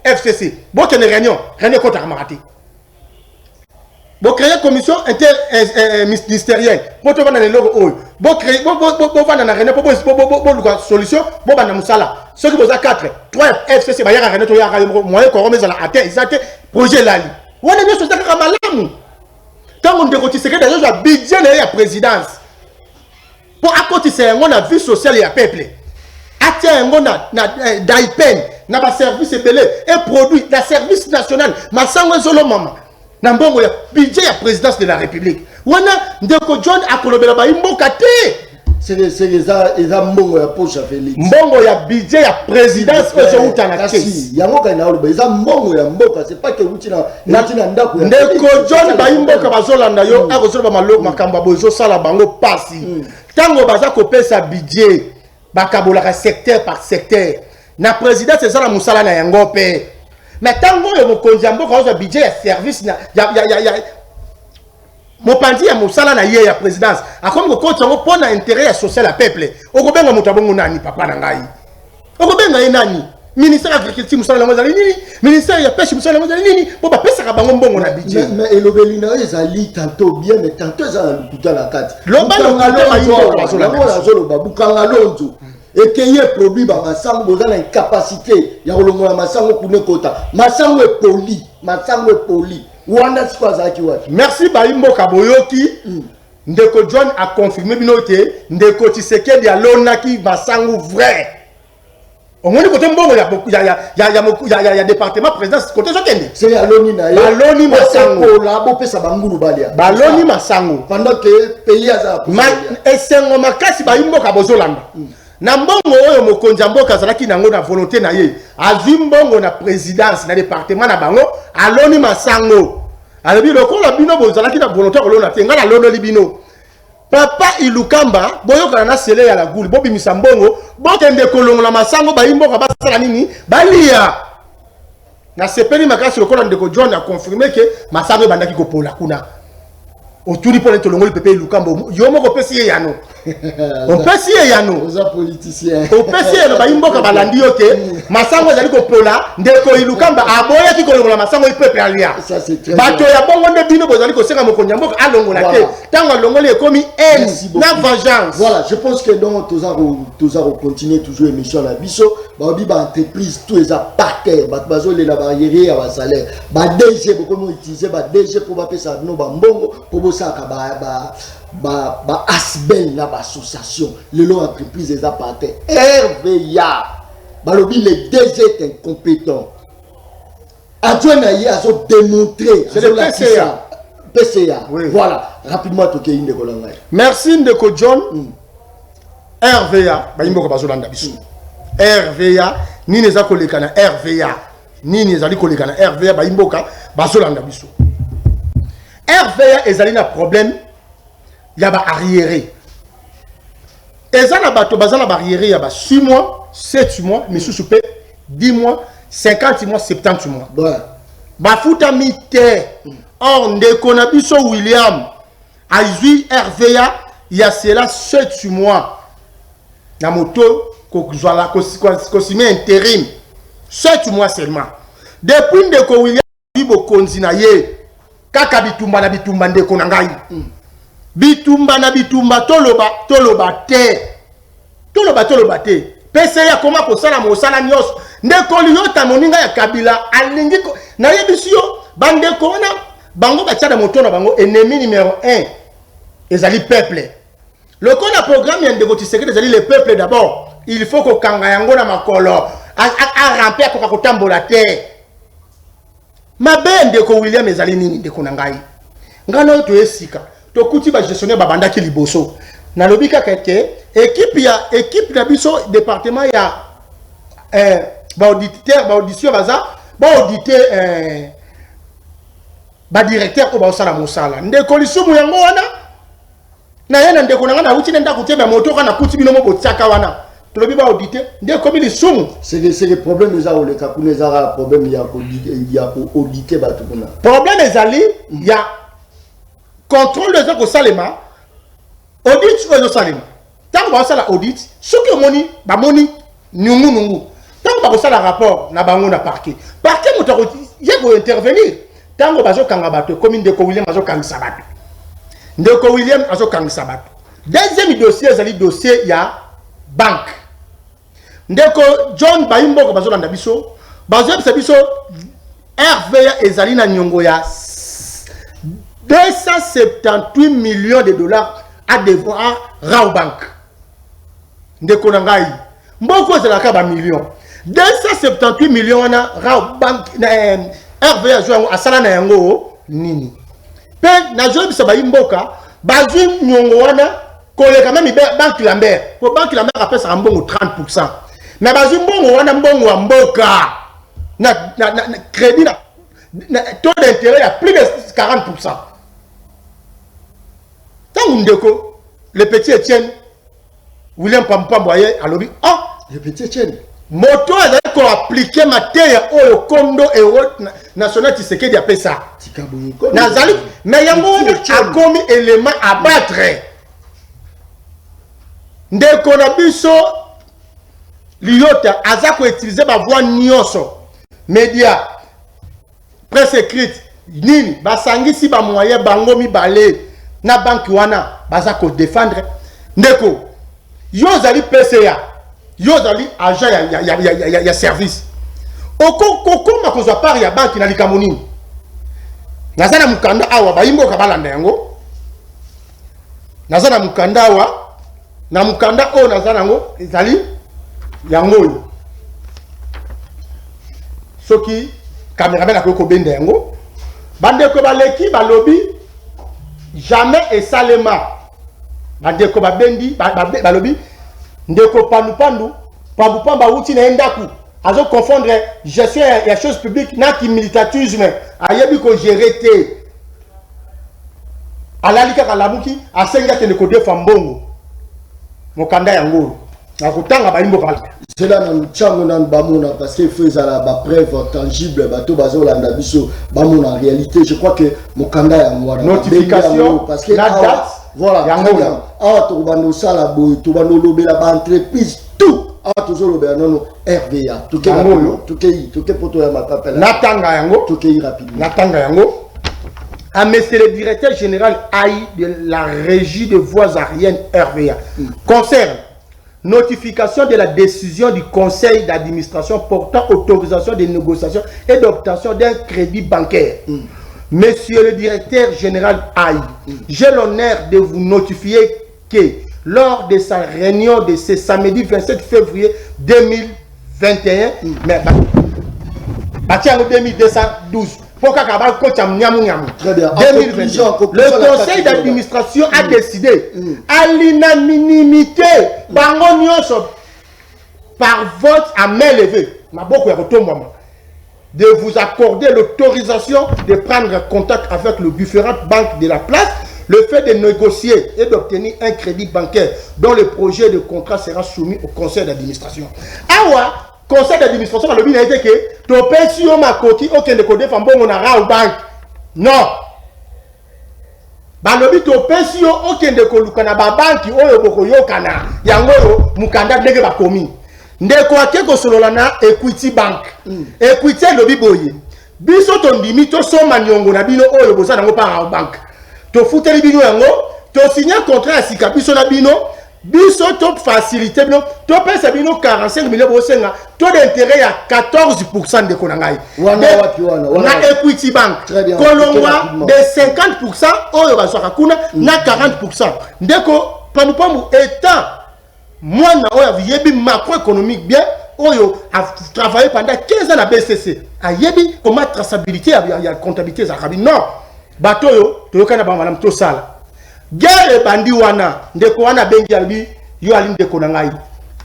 FCC bokende réunion kotaka marati bo créer commission interministérielle pour te vendre le oyo bo créer bo vendre na réunion pour solution bo bana musala ceux qui boza 4 3 FCC ba yaka réunion to yaka moyen ko remettre la atteint exact projet lali wana nyo so taka malamu tango ndeko Tshisekedi déjà budget na ya présidence pour akotisa ngo na vie sociale ya peuple atia ngo na daipen na ba service belé et produit la service national masango zolo mama na mbongo ya budget ya présidence de la République wana ndeko John akolobela ba imboka te c'est les mbongo ya poche Félix mbongo ya budget ya présidence ozo utana kasi yango kana oloba eza mbongo ya mboka c'est pas que utina ndako ya ndeko John ba imboka bazolanda yo akozoloba maloko makambo bozo sala bango pasi tango baza kopesa budget bakabolaka secteur par secteur na présidence ezala musala na yango pe mais tango yo mokonzi mboka ozo budget ya service na ya mopanzi ya musala na ye ya présidence akomi kokoti yango mpona intérêt ya social ya peuple okobenga moto abongo nani papa na ngai okobenga ye nani ministère ya agriculture musala yango ezali nini ministère ya pêche musala yango ezali nini mpo bapesaka bango mbongo na budget mais elobeli na yo ezali tantôt bien mais tantôt eza na lokuta na kati azoloba bukanga lonzo ekeye produit bamasango boza na incapacité ya kolongola masango kuna kota masango epoli wanda siko azalaki wapi merci baimboka boyoki ndeko John a confirmé bino te ndeko Tshisekedi alonaki masango vrai omoni kote mbongo ya département présidence kote zokende c'est aloni na ye baloni masango la bopesa bangulu balia baloni masango pendant que pays aza esengo makasi baimboka bozolanda na mbongo oyo mokonzi mboka azalaki nango na volonté na ye azwi mbongo na présidence na département na bango aloni masango alobi lokola bino bozalaki na volonté kolona te nga na lonoli bino papa Ilukamba boyokana na sele ya la guli bobimisa mbongo bokende kolongola masango bayimboka basala nini balia na sepeli makasi lokola ndeko John a confirmé que masango ebandaki kopola kuna otuli pole tolongoli pepe Ilukamba yo moko pesi ye yano opesi ye yano oza politicien opesi ye no bayimboka balandi yo te masango ezali kopola ndeko Ilukamba aboyaki kolongola masango ipepe alia bato ya bongo nde bino bozali kosenga mokonzi ya mboka alongola te ntango alongoli ekomi haine na vengeance. Voilà, je pense que donc tous à continuer toujours émission la biso baobi ba entreprise tout les partenaires ba bazole la barrière à salaire ba DG beaucoup utiliser ba DG pour ba pesa no ba mbongo pour bosaka ba asbel na ba association le lot entreprise les partenaires RVA balobi les DG est incompétent adjoint na ye azo démontrer c'est le PCA oui. Voilà rapidement toke inde kolanga merci ndeko John RVA bayimboka bazolanda biso RVA nini eza koleka na RVA nini ezali koleka na RVA bayimboka bazolanda biso RVA ezali na problème ya ba arriéré ezana bato bazana ba arriéré ya ba 6 mois 7 mois mais sous 10 mois 50 mois 70 mois ouais. Bafuta mite or ndeko na biso William azui RVA ya cela 7 mois na moto kozwala kosime intérim 7 mois seulement depuis ndeko William bibo konzi na ye kaka bitumba na bitumba ndeko na ngai bitumba na bitumba toloba te pese ya koma kosala mosala nyos ndeko liyota moninga ya Kabila alingi na yebisio bandeko wana bango batiana motono bango ennemi numéro 1 ezali peuple lokola programme ya ndeko Tshisekedi ezali le peuple d'abord il faut ko kanga yango na makolo a ramper ko kotambola te mabe ndeko William ezali nini ndeko na ngai ngana to esika to kuti ba gestionnaire babanda ki liboso na lobika kete équipe na biso département ya ba auditeur ba audition baza ba auditer ba directeur ko ba osala mosala ndeko lisumu yango wana na yena ndeko nanga na uti nenda kutemba moto kana kuti bino mo botsaka wana le biba audité ndé comme il soum c'est le problème les a le kakune zara problème il y a audité ba tout kuna problème ezali il y a contrôle des gens au salema audit au salema tant ba sala audit ce que moni ba moni nungu tant ba sala rapport na bango na parquet moto il faut intervenir tant ba zo kanga bato commune de William azo kanga sabato ndeko William azo kanga sabato deuxième dossier ezali dossier il y a banque ndeko John Baimbo bazo landa biso RVA ezali na nyongo ya 278 millions de dollars à devoir Rao Bank. Ndeko nangai. Mboko ezalaka ba millions. 278 millions na Rao Bank na RVA zo asala na yango nini. Pe na zo bisa ba imboka bazwi nyongo wana koleka même banque Lambert. Pour banque Lambert appelle ça mbongo 30%. Mais bazwi mbongo wana mbongo wa mboka. Na crédit na taux d'intérêt à plus de 40%. Tant ndeko le petit Etienne William Pampamboye à lobby le petit Etienne moto a ko appliquer matière au kondo euro national Tshisekedi a fait ça nazali mais yango a commis élément à battre ndeko na biso liota azako utiliser ba voix nyonso média presse écrite nini basangisi ba moyen bango mibale na banque wana bazako défendre ndeko yo zali PCA yo zali agent ya service oko makozwa part ya banque na likamoni nazana mukanda awa bayimbo kabalanda yango nazana mukanda awa na mukanda o nazana yango ezali yango soki cameraman akoko benda yango bandeko baleki balobi jamais et salema bandeko babendi balobi ndeko pandu pamba uti na endaku azo confondre gestion ya choses publiques na ki militarisme ayebi ko gérer te alalika kalamuki asenga te ko defa mbongo mokanda yango na kutanga baimbo kala c'est là dans chango nan bamona parce que faisait la preuve tangible bato bazolanda biso bamona en réalité je crois que mokanda ya ngwana notification parce que la date voilà yango to bando sala boy to bando lobela ba entreprise tout to zo lobela non RVA tout ke poto ya makapela natanga yango tout ke rapidement natanga yango à monsieur le directeur général AI de la régie de voies aériennes RVA concerne notification de la décision du conseil d'administration portant autorisation de négociation et d'obtention d'un crédit bancaire. Monsieur le directeur général AI, j'ai l'honneur de vous notifier que lors de sa réunion de ce samedi 27 février 2021, mais 2212, très bien. 2021, le conseil d'administration a décidé à l'unanimité par vote à main levée de vous accorder l'autorisation de prendre contact avec les différentes banques de la place, le fait de négocier et d'obtenir un crédit bancaire dont le projet de contrat sera soumis au conseil d'administration. Awa, conseil d'administration, le but a été que tu payes sur ma coquille, aucun de code on a Rao Bank. Non. Le but tu payes sur aucun de code on a banque, oyo kana, yango mukanda dege ba komi. Ndeko akeko sololana Equity Bank. Equity le biboye. Biso ton dimi to so manyongo na bino oyo boza nango pa Rao Bank. To futeli bino yango, to signer contrat asika biso na bino. Biso top facilité bino top pesa bino 45 millions bosenga taux d'intérêt à 14% de konangai na Equity Bank kolongwa de 50% oyo bazwaka kuna na 40% ndeko pamupambu étant mwana oyo yebi macroéconomique bien oyo a travaillé pendant 15 ans à BCC a yebi comment traçabilité ya comptabilité za kabi non bato yo toyokana ba madame to sala guerre bandi wana ndeko wana bengi albi yo ali ndeko na ngai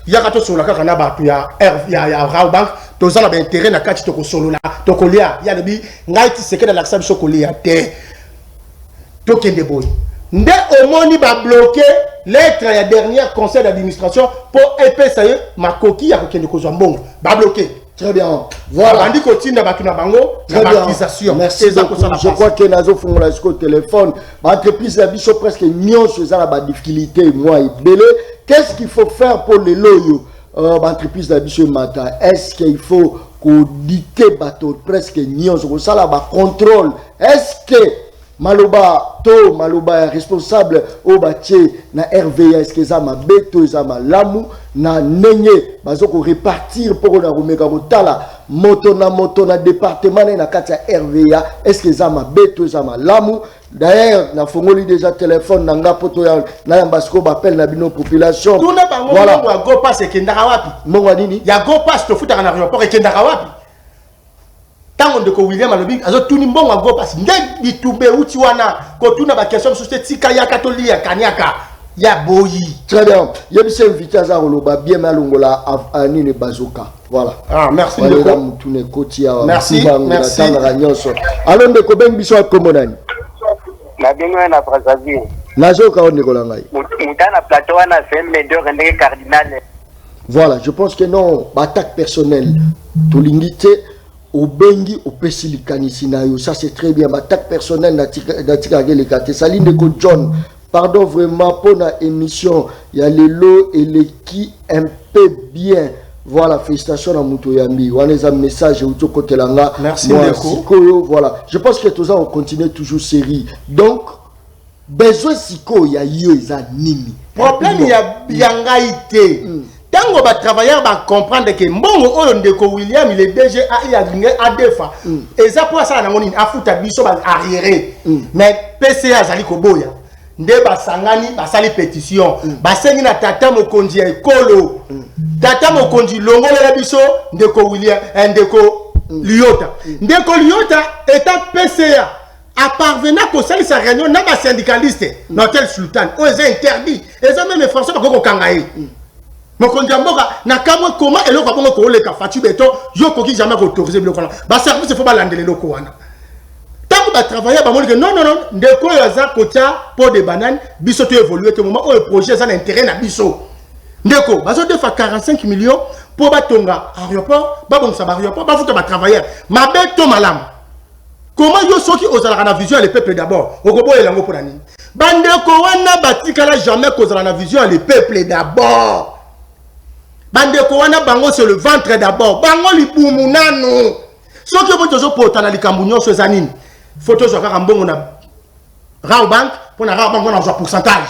yaka to solola kaka na batu ya Rao Bank tozala ba intérêt na kati to ko solola to kolia ya lebi ngai ti sekeda la sabi so kolia te to kende boy Nde omoni ba bloqué lettre ya dernier conseil d'administration pour epesa ye makoki ya kokende kozwa mbongo ba bloqué. Très bien. Voilà. Bandi kotinda bakina bango Très bien. Merci beaucoup. Je crois que nazo fongola au téléphone. L'entreprise la biso presque nyonso ça la difficulté moi et belé. Qu'est-ce qu'il faut faire pour les loyaux? L'entreprise la biso matin. Est-ce qu'il faut dicter bateau presque nyonso ça la contrôle? Est-ce que Maloba responsable au bâti na RVS que ça ma beto ça ma lamu na nenye bazoko répartir pour na rumeka kotala moto na département na kati ya RVA est-ce que ça ma beto ça ma lamu d'ailleurs na fongoli déjà téléphone na nga poto ya na basko appel na bino population voilà go pass ekendaka wapi mongo nini ya go pass to futa na aéroport ekendaka wapi tango ndeko William alobi azo tuni mbongo go pass nde bitumbe uti wana ko tuna ba question sur cette tika ya katolia kaniaka ya boyi. Très bien. Je suis invité à Zaroloba, bien malongola à Nine Bazoka. Voilà. Ah, merci. Merci. Merci. Alors, de Koben Bissot Komonani. La binoue na Brazzaville. Nazoka on Nicolangai. Moutana plateau na fait mes deux rendez cardinal. Voilà, je pense que non, attaque personnelle. Tout l'ingité. Au bengi au pesilikanisi na yo ça c'est très bien attaque personnelle natika les kate saline de John pardon vraiment pour la émission il y a les lots et les qui un peu bien voilà félicitations à Mutoyambi on les a message au côté là merci beaucoup voilà je pense que tous ça on continue toujours série donc besoin siko ya yo za nini problème ya ngaité tango ba travailleur ba comprendre que mbongo oyo ndeko William il est DG a defa eza pour ça na ngoni afuta biso ba arriéré mais PCA azali koboya nde ba sangani ba sali pétition ba sengi na tata mokonzi ya ekolo tata mokonzi longolela biso ndeko William ndeko Liota ndeko Liota état PCA a parvenir ko sali sa réunion na ba syndicaliste Notel Sultan o eza interdit eza même français ba ko kangaye mokonzi mboka na kamwe comment eloko bongo ko leka fatu beto yo koki jamais autoriser biloko na ba service faut ba landele loko wana tango ba travailler ba monike non ndeko yo za kotia pot de banane biso to évoluer te moment o projet ça l'intérêt na biso ndeko bazo defa 45 millions pour batonga aéroport ba bon ça ba aéroport ba futa ba travailler ma beto malam comment yo soki ozala na vision le peuple d'abord okobo elango pour nani bandeko wana batikala jamais kozala na vision le peuple d'abord. Bandeko wana bango sur le ventre d'abord. Bango libumu nano. So que vous toujours porter na likambu nyonso ezanini. Photo zo kaka mbongo na Raobank pour na Raobank on a un pourcentage.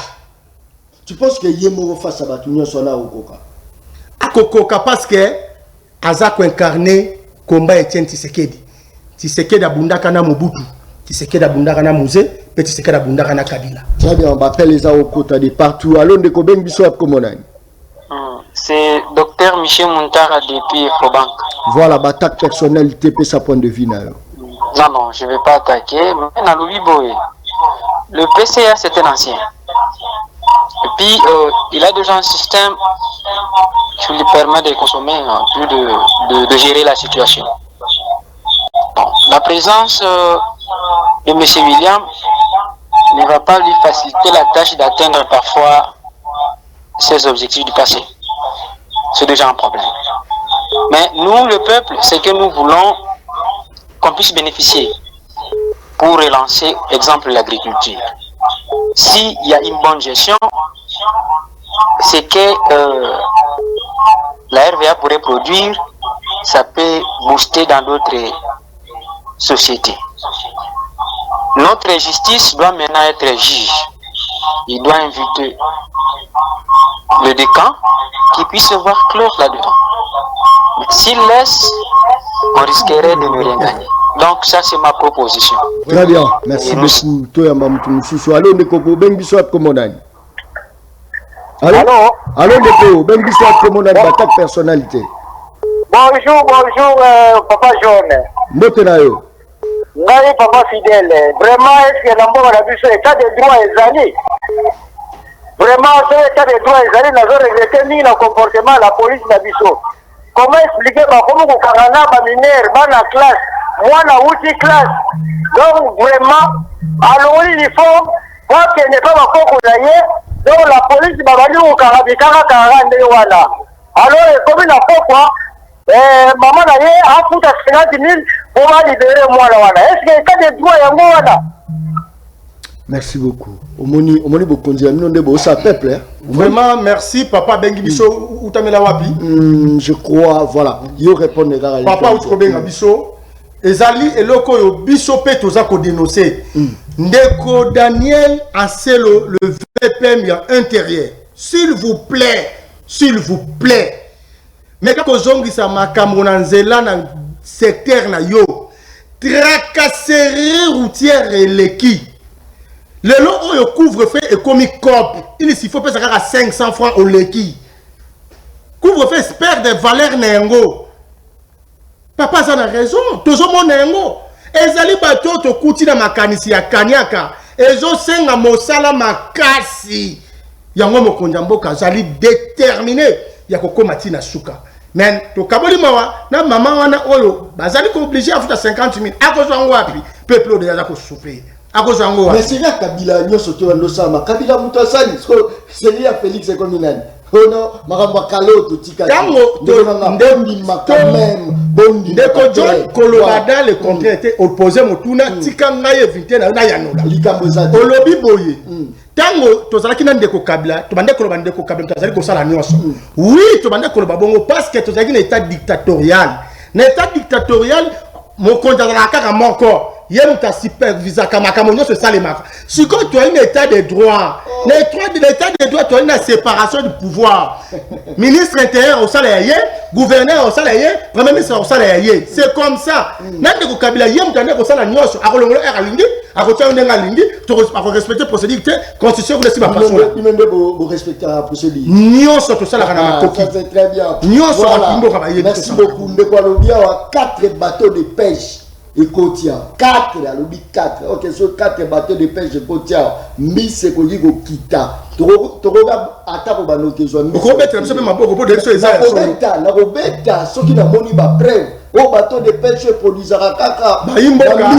Tu penses que yemo face à batu nyonso na okoka? Akokoka parce que azako incarné combat Etienne Tshisekedi. Tshisekedi abundaka na Mobutu. Tshisekedi abundaka na Mouzé, puis Tshisekedi abundaka na Kabila. Très bien, on appelle les Aokota de partout. Allons de Koben Biso Komonani. C'est docteur Michel Muntara depuis Fobank. Voilà, attaque personnelle, TP sa point de vue. Non, je ne vais pas attaquer. Mais dans le PCA, c'est un ancien. Et puis, il a déjà un système qui lui permet de consommer, plus de gérer la situation. Bon, la présence de M. William ne va pas lui faciliter la tâche d'atteindre parfois ses objectifs du passé. C'est déjà un problème. Mais nous, le peuple, c'est que nous voulons qu'on puisse bénéficier pour relancer, exemple, l'agriculture. S'il y a une bonne gestion, c'est que la RVA pourrait produire, ça peut booster dans d'autres sociétés. Notre justice doit maintenant être juge. Il doit inviter le décan qui puisse voir clair là-dedans. S'il laisse, on risquerait de ne rien gagner. Donc ça c'est ma proposition. Très bien, merci beaucoup. Allô Ndeko, Bengiswat Komondani. Allô Ndeko, Bengiswat Komondani, attaque personnalité. Bonjour, Papa Jaune. Mbotenayo. Ngai Papa fidèle. Vraiment, est-ce que l'ambo a vu ce état de droit et zali? Vraiment, ce état de droit et zali n'a pas regretté ni le comportement de la police d'Abisso. Comment expliquer comment vous parlez à mineur, dans la classe, moi, la outil classe. Donc, vraiment, allons l'uniforme, ok n'est pas bakoko na ye donc la police babali kokanga kanga nde wana alors ekomi na pokwa maman na ye afuta 50 000 pour libérer mwana wana est-ce que état de droit yango wana. Merci beaucoup. Omoni bokonzi ya minonde bo sa peuple. Vraiment merci papa bengi biso utamela wapi? Je crois voilà. Yo répondre gars. Papa utrobenga biso ezali eloko yo biso pe toza ko dénoncer. Ndeko Daniel Anselo le VPM ya intérieur. S'il vous plaît. Mais quand ozongisa makambo na nzela na secteur na yo tracasserie routière eleki. Le lot où il couvre-feu et comme cop, il faut payer à 500 francs au leki. Couvre-feu perd des valeurs nengo. Papa ça a raison. Toujours mon nengo. Ezali bateau to kuti na makanisi ya kanyaka. Ezo senga mosala makasi. Yango mokonjamboka zali déterminé ya kokomati na suka. Men to kaboli mawa na mama wana oyo bazali ko obligé à futa 50 000. Akozo ngo wapi peuple de yaza ko souffrir. Mais c'est là Kabila nyoso to ndosama Kabila mutasali c'est là Félix Ekominani oh non maramba kalo to tika tango ndendi makamem bondi ndeko John Kolobada le contraire était opposé motuna tika ngai evité na yanola likambo za olobi boye tango tozalaki na ndeko Kabila to bande koloba ndeko Kabila tozali ko sala nyonso oui to bande koloba bongo parce que tozalaki na état dictatorial mon compte dans la kaka moko yem ta supervisa kama kama se salemaka si quand tu as un état de droit l'état de droit tu as une séparation du pouvoir ministre intérieur au salaire gouverneur au salaire premier ministre au salaire c'est comme ça nande ko Kabila yem tande ko sala nyonso akolongola alingi akotia ndenga lingi to respecter procédure constitution ko lesiba façon imende bo respecter la procédure nyonso to sala kana makoki c'est très bien nyonso akimbo ka baye merci beaucoup ndeko alobia wa 4 bateaux de pêche et Kotia 4 ok sur 4 bateaux de pêche Kotia mise ko yigo kita toroga atako banoke zo mi ko betra mso ma boko de so ezali na robeta soki na moni ba preuve o bateau de pêche produisera kaka ba imboka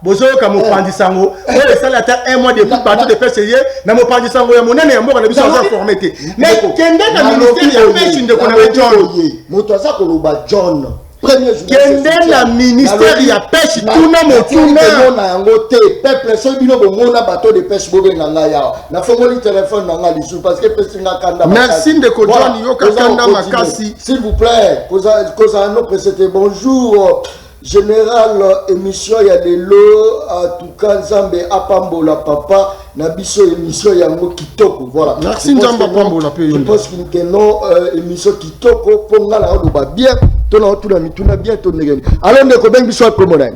bozoyoka mopandisango oyo esali ata 1 mois depuis bateau de pêche ye na mopandisango ya monene ya mboka na biso aza formé te mais kende na ministère ya pêche ndeko na John moto aza koloba John kende na ministère ya pêche tuna motuna na yango te peuple so bino bomona bateau de pêche bobenga nga ya na fongoli téléphone na nga lisu parce que pesi nga kanda merci ndeko John yo kanda makasi s'il vous plaît koza no presete bonjour général émission ya lelo en tout cas Nzambe apambola papa na biso émission yango kitoko voilà merci Nzambe apambola pe je pense que non émission kitoko ponga la loba bien tona otuna mituna bien to ndengeni alors ndeko bengi biso akomona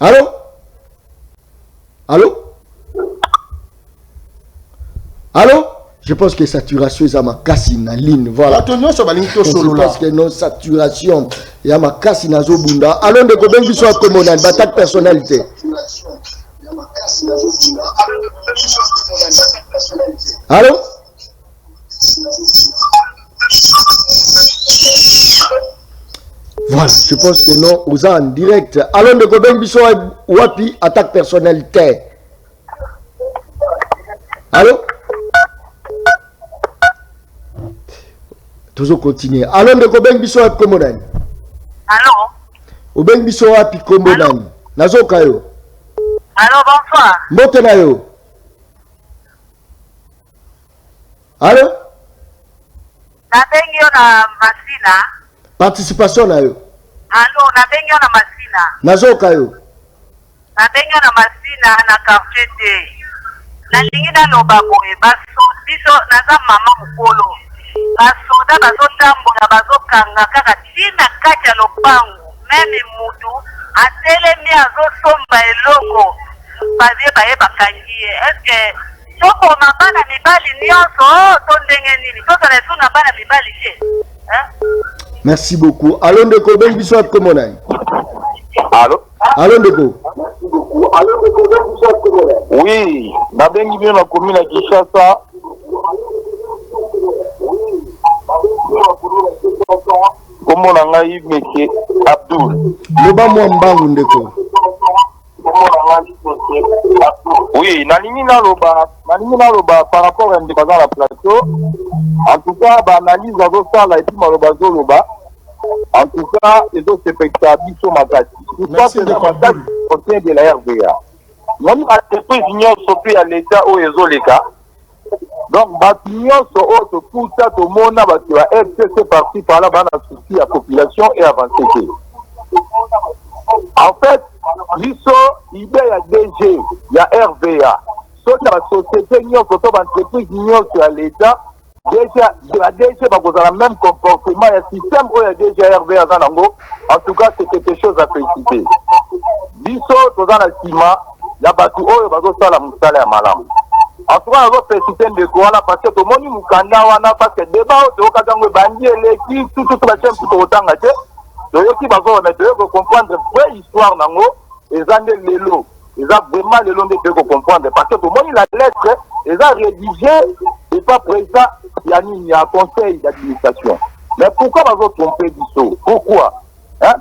allô je pense que saturation est à ma casse na ligne voilà je pense que non saturation et à ma casse na zobunda alors ndeko bengi biso akomona batak personnalité allô voilà je pense que non aux en direct alors ndeko bengi biso wapi attaque personnalité allô toujours continuer alors ndeko bengi biso wapi kombo nani allô obengi biso wapi kombo nani nazoka yo allô bonsoir mbote na yo allô nabengi yo na masina participation na yo allô nabengi yo na masina nazoka yo nabengi yo na masina na quartier te nalingi naloba boye biso naza mama mokolo basoda bazotambola bazokanga kaka tina kati ya lopango meme mutu atelemi azosomba eloko bazie baye bakangi ye eske tokoma bana mibali nyonso to ndenge nini tozala esu na bana mibali te merci beaucoup alo ndeko bengi biso akomo nani alo ndeko oui nabengi bino na commune ya Kinshasa kombo na ngai meke Abdul loba mwa mbangu ndeko Oui, nalingi naloba par rapport à la plateau. En tout cas, analyse à ça et puis maloba zoloba. En tout cas, les autres spectateurs sont makati. Pourquoi c'est la makati au sein de la RVA? Même entreprise union sopi à l'État où ils ont les cas. Donc, bâtiment sur autre tout ça, tout le monde a battu à FCC parti par là, dans souci à la population et avancé. En fait, il y a DG, il y a RVA. Sauf la société, il y a une entreprise union sur l'État. Déjà, la DG va avoir le même comportement. Il y a un système où il y a déjà RVA dans l'ango. En tout cas, c'est quelque chose à féliciter. Biso, dans la ciment, il y a battu où il va avoir la moussale à malam. En tout cas, on va féliciter de quoi là, parce que tout le monde est moukanda, parce que débat, tu vas quand bandi et l'équipe, tout la chaîne, tout autant, donc, il va comprendre la vraie histoire, et ça, les lots. Ils ont vraiment les lots de comprendre. Parce que tout le monde, la lettre, ils ont rédigé, et pas présent, il y a un conseil d'administration. Mais pourquoi on va tromper du saut? Pourquoi?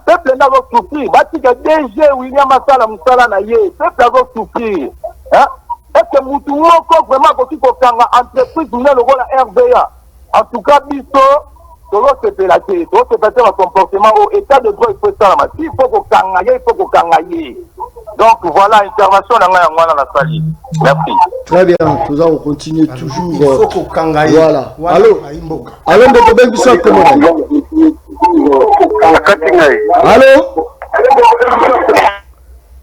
Peuple n'a pas souffrir. Bâti que DG William Assala Moussala Naye, peuple n'a pas souffrir. Est-ce que Moutoumo, vraiment, quand tu as une entreprise, vous avez le rôle à RVA. En tout cas, Bisso, c'est pélaté, c'est pélaté un comportement au état de droit, il faut ça la il faut qu'on cangaille. Donc voilà, intervention dans la salle. Merci. Très bien, nous allons continuer toujours. Il faut qu'on cangaille. Voilà. Allô? Allô, de Bissau, comment? Allô?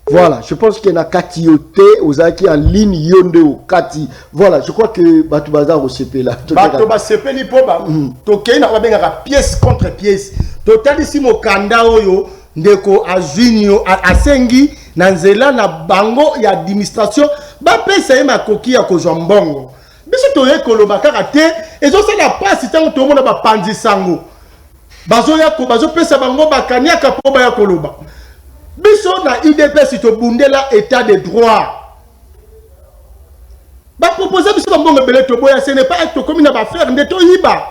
Voilà, je pense qu'il y a un Katioté aux acquis en ligne Yonde au Kati. Voilà, je crois que Batoubaza au CP là. Batouba CP li poba. Toké na benga pièce contre pièce. Total ici mo kanda oyo ndeko azwinyo asengi na nzela na bango ya administration ba pesa ma koki ya kozombongo. Biso toye koloba kaka te ezo sala passe tango to mona ba panzi sango. Bazo ya ko bazo pesa bango bakania ka poba ya koloba. Biso na IDP si to bundela état de droit. Ba proposer biso ba mbongo belé to boya ce n'est pas acte comme na ba faire ndeto yiba.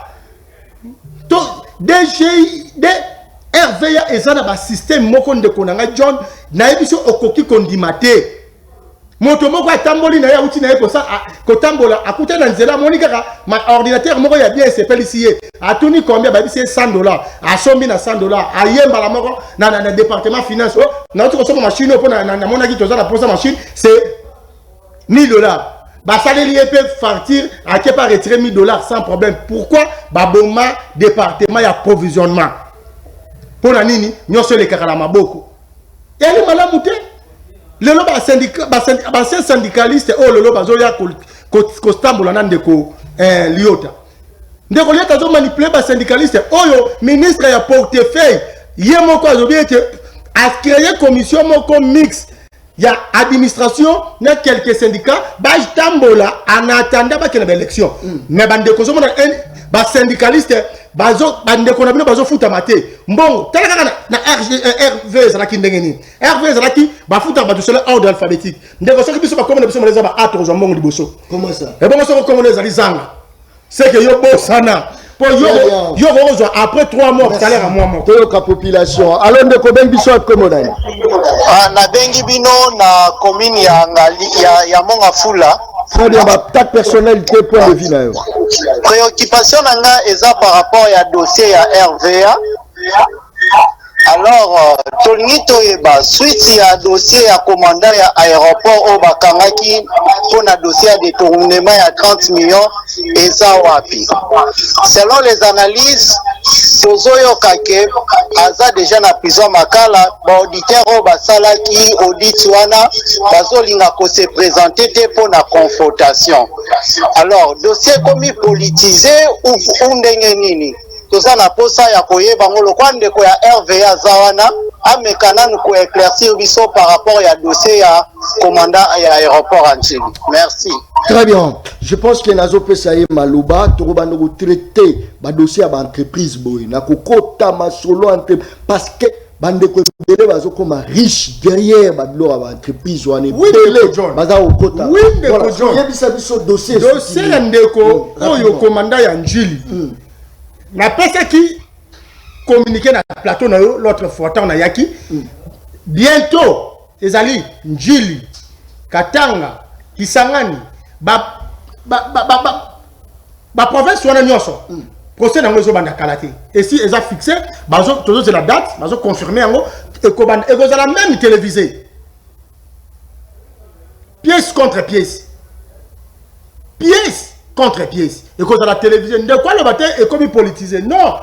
To DG RVA ezana ba système moko ndeko na John na biso okoki kondimate. Moto moko atamboli na ya uti na ko sa ko tambola akuta na nzela moni kaka ma ordinateur moko ya bien s'appelle ici atuni combien ba bisi $100 asombi na $100 ayemba la moko na département finance na uti ko soma machine po na mona ki toza na posa machine c'est $1000 ba salarié peut partir à qui pas retirer $1000 sans problème. Pourquoi ba boma département ya provisionnement pour la nini nyonso le kaka la maboko et les malamu te le loba syndicat ba syndicaliste oh le loba zo ya ko stambola na ndeko liota ndeko liota zo manipuler ba syndicaliste oyo ministre ya portefeuille ye moko azobi que a créé commission moko mix ya administration na quelques syndicats ba stambola en attendant ba kena élection mais ba ndeko zo mona ba syndicaliste bazo bandeko na bino bazo futa mate mbongo tala kaka na RV zalaki ndengeni RV zalaki ba futa ba tout ordre alphabétique ndeko soki biso ba komona biso moleza ba atro zo mbongo liboso comment ça et bon so komona zali zanga c'est que yo bosana po yo rezo après 3 mois salaire à moi moko to ka population alors ndeko ben biso komona na bengi bino na commune ya ngali ya Monga Fula. Très bien, ta personnalité point de vue là. Préoccupation nanga eza par rapport à dossier à RVA. Alors tolingi toyeba suite ya dossier ya commandant ya aéroport au bakangaki pour na dossier ya détournement ya 30 millions eza wapi. Selon les analyses tozoyoka ke aza déjà na prison makala ba auditeur o basalaki audit wana bazolinga ko se présenter te pour na confrontation. Alors dossier komi politisé ou ndenge nini toza na posa ya koyeba ngolo kwa ndeko ya RVA zawana amekana ko éclaircir biso par rapport ya dossier ya commandant ya aéroport Anchili. Merci. Très bien. Je pense que nazo pesa ye maluba to ba no traiter ba dossier ba entreprise boy na ko kota masolo entre parce que bande ko bele bazo comme riche derrière ba lo ba entreprise wane bele baza ko kota. Oui ndeko John. Yebisa biso dossier ndeko oyo commandant ya Anchili. La personne qui communiquait dans le plateau l'autre fois, on a yaki. Bientôt, les alliés, Njili, Katanga, Kisangani, province wana nyonso. Procès nango zo banda kalaté. Et si ils ont fixé, c'est la date, ils ont confirmé en et que la même télévisé. Pièce contre pièce. Pièce contre pièce. Et que la télévision, de quoi le bataille est comme politisé. Non.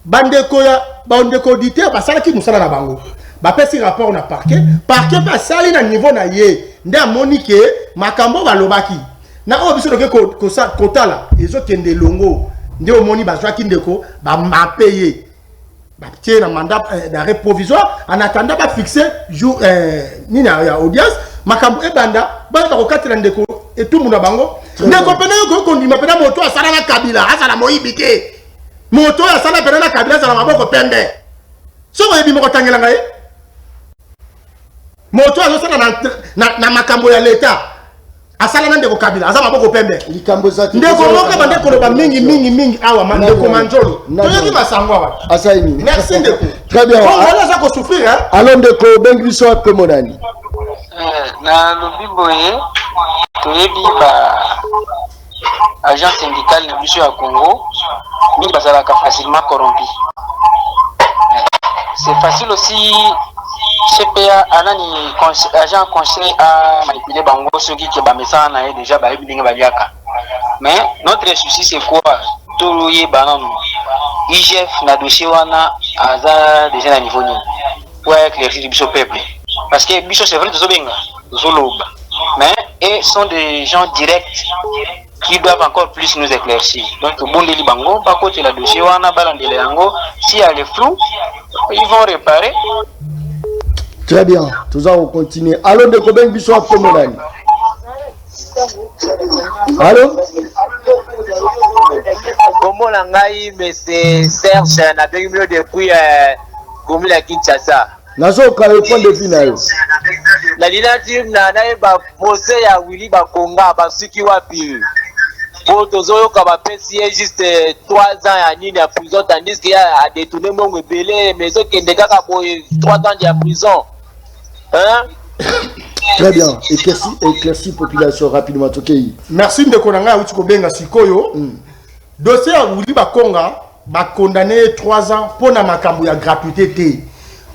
Bandeko ya, bandeko auditeur, parce que nous sommes na bango. Ba pesi rapport na parquet pas sali na niveau na ye. Nda monique makambo ba lobaki. Na obiso de ko sa kotala, ils ont kende longo. Nde omoni bazwa kindeko ba payé. Ba tie na mandat d'arrêt provisoire en attendant ba fixer jour ni na audience makambo e banda ba ko katela ndeko et tout monde bango. Ndeko pena ko kondima pena moto asala na Kabila, asala moyibike. Moto asala pena na Kabila asala maboko pembe. So ko yebi moko tangela ngai. Moto asala na makambo ya leta. Asala nande ko Kabila asala maboko pembe. Likambo zaki. Ndeko moka bande ko ba mingi awa mandeko manjolo. Toyoki basangwa wa. Asaini. Merci ndeko. Très bien. On va ça ko souffrir hein. Alors ndeko bengiso ape monani. Na lobiboye toyebi ba agent syndical na biso ya Congo mingi bazalaka facilement corrompu. C'est facile aussi CPA anani agent conseil à manipuler bango ceux qui ba message na déjà ba yebi ndenge baliaka. Mais notre souci c'est quoi? Tout yé banano. IGF na dossier wana aza déjà na niveau ni. Pour éclaircir biso peuple. Parce que biso c'est vrai tozobenga, tozoloba. Mais ils sont des gens directs qui doivent encore plus nous éclaircir. Donc bondeli bango pas côté la dossier wana balandele yango si elle est floue, ils vont réparer. Très bien, tout ça on continue. Allô de Koben biso ape monani. Allô? Comment l'angai mais c'est Serge na bengi milo depuis Gomila ya Kinshasa. Nazo ka point de vue na yo. La dynamique na ba procès ya Willy Bakonga basuki wapi. Pour tozoyo ka ba pesi juste 3 ans ya nini ya prison tandis qu'il a détourné mon belé mais ce qui ndeka ka 3 ans de prison. Hein? Très bien. Éclairci population rapidement tokei. Merci de konanga uti ko benga sikoyo. Dossier ya Willy Bakonga ba condamné 3 ans pour na makambo ya gratuité té.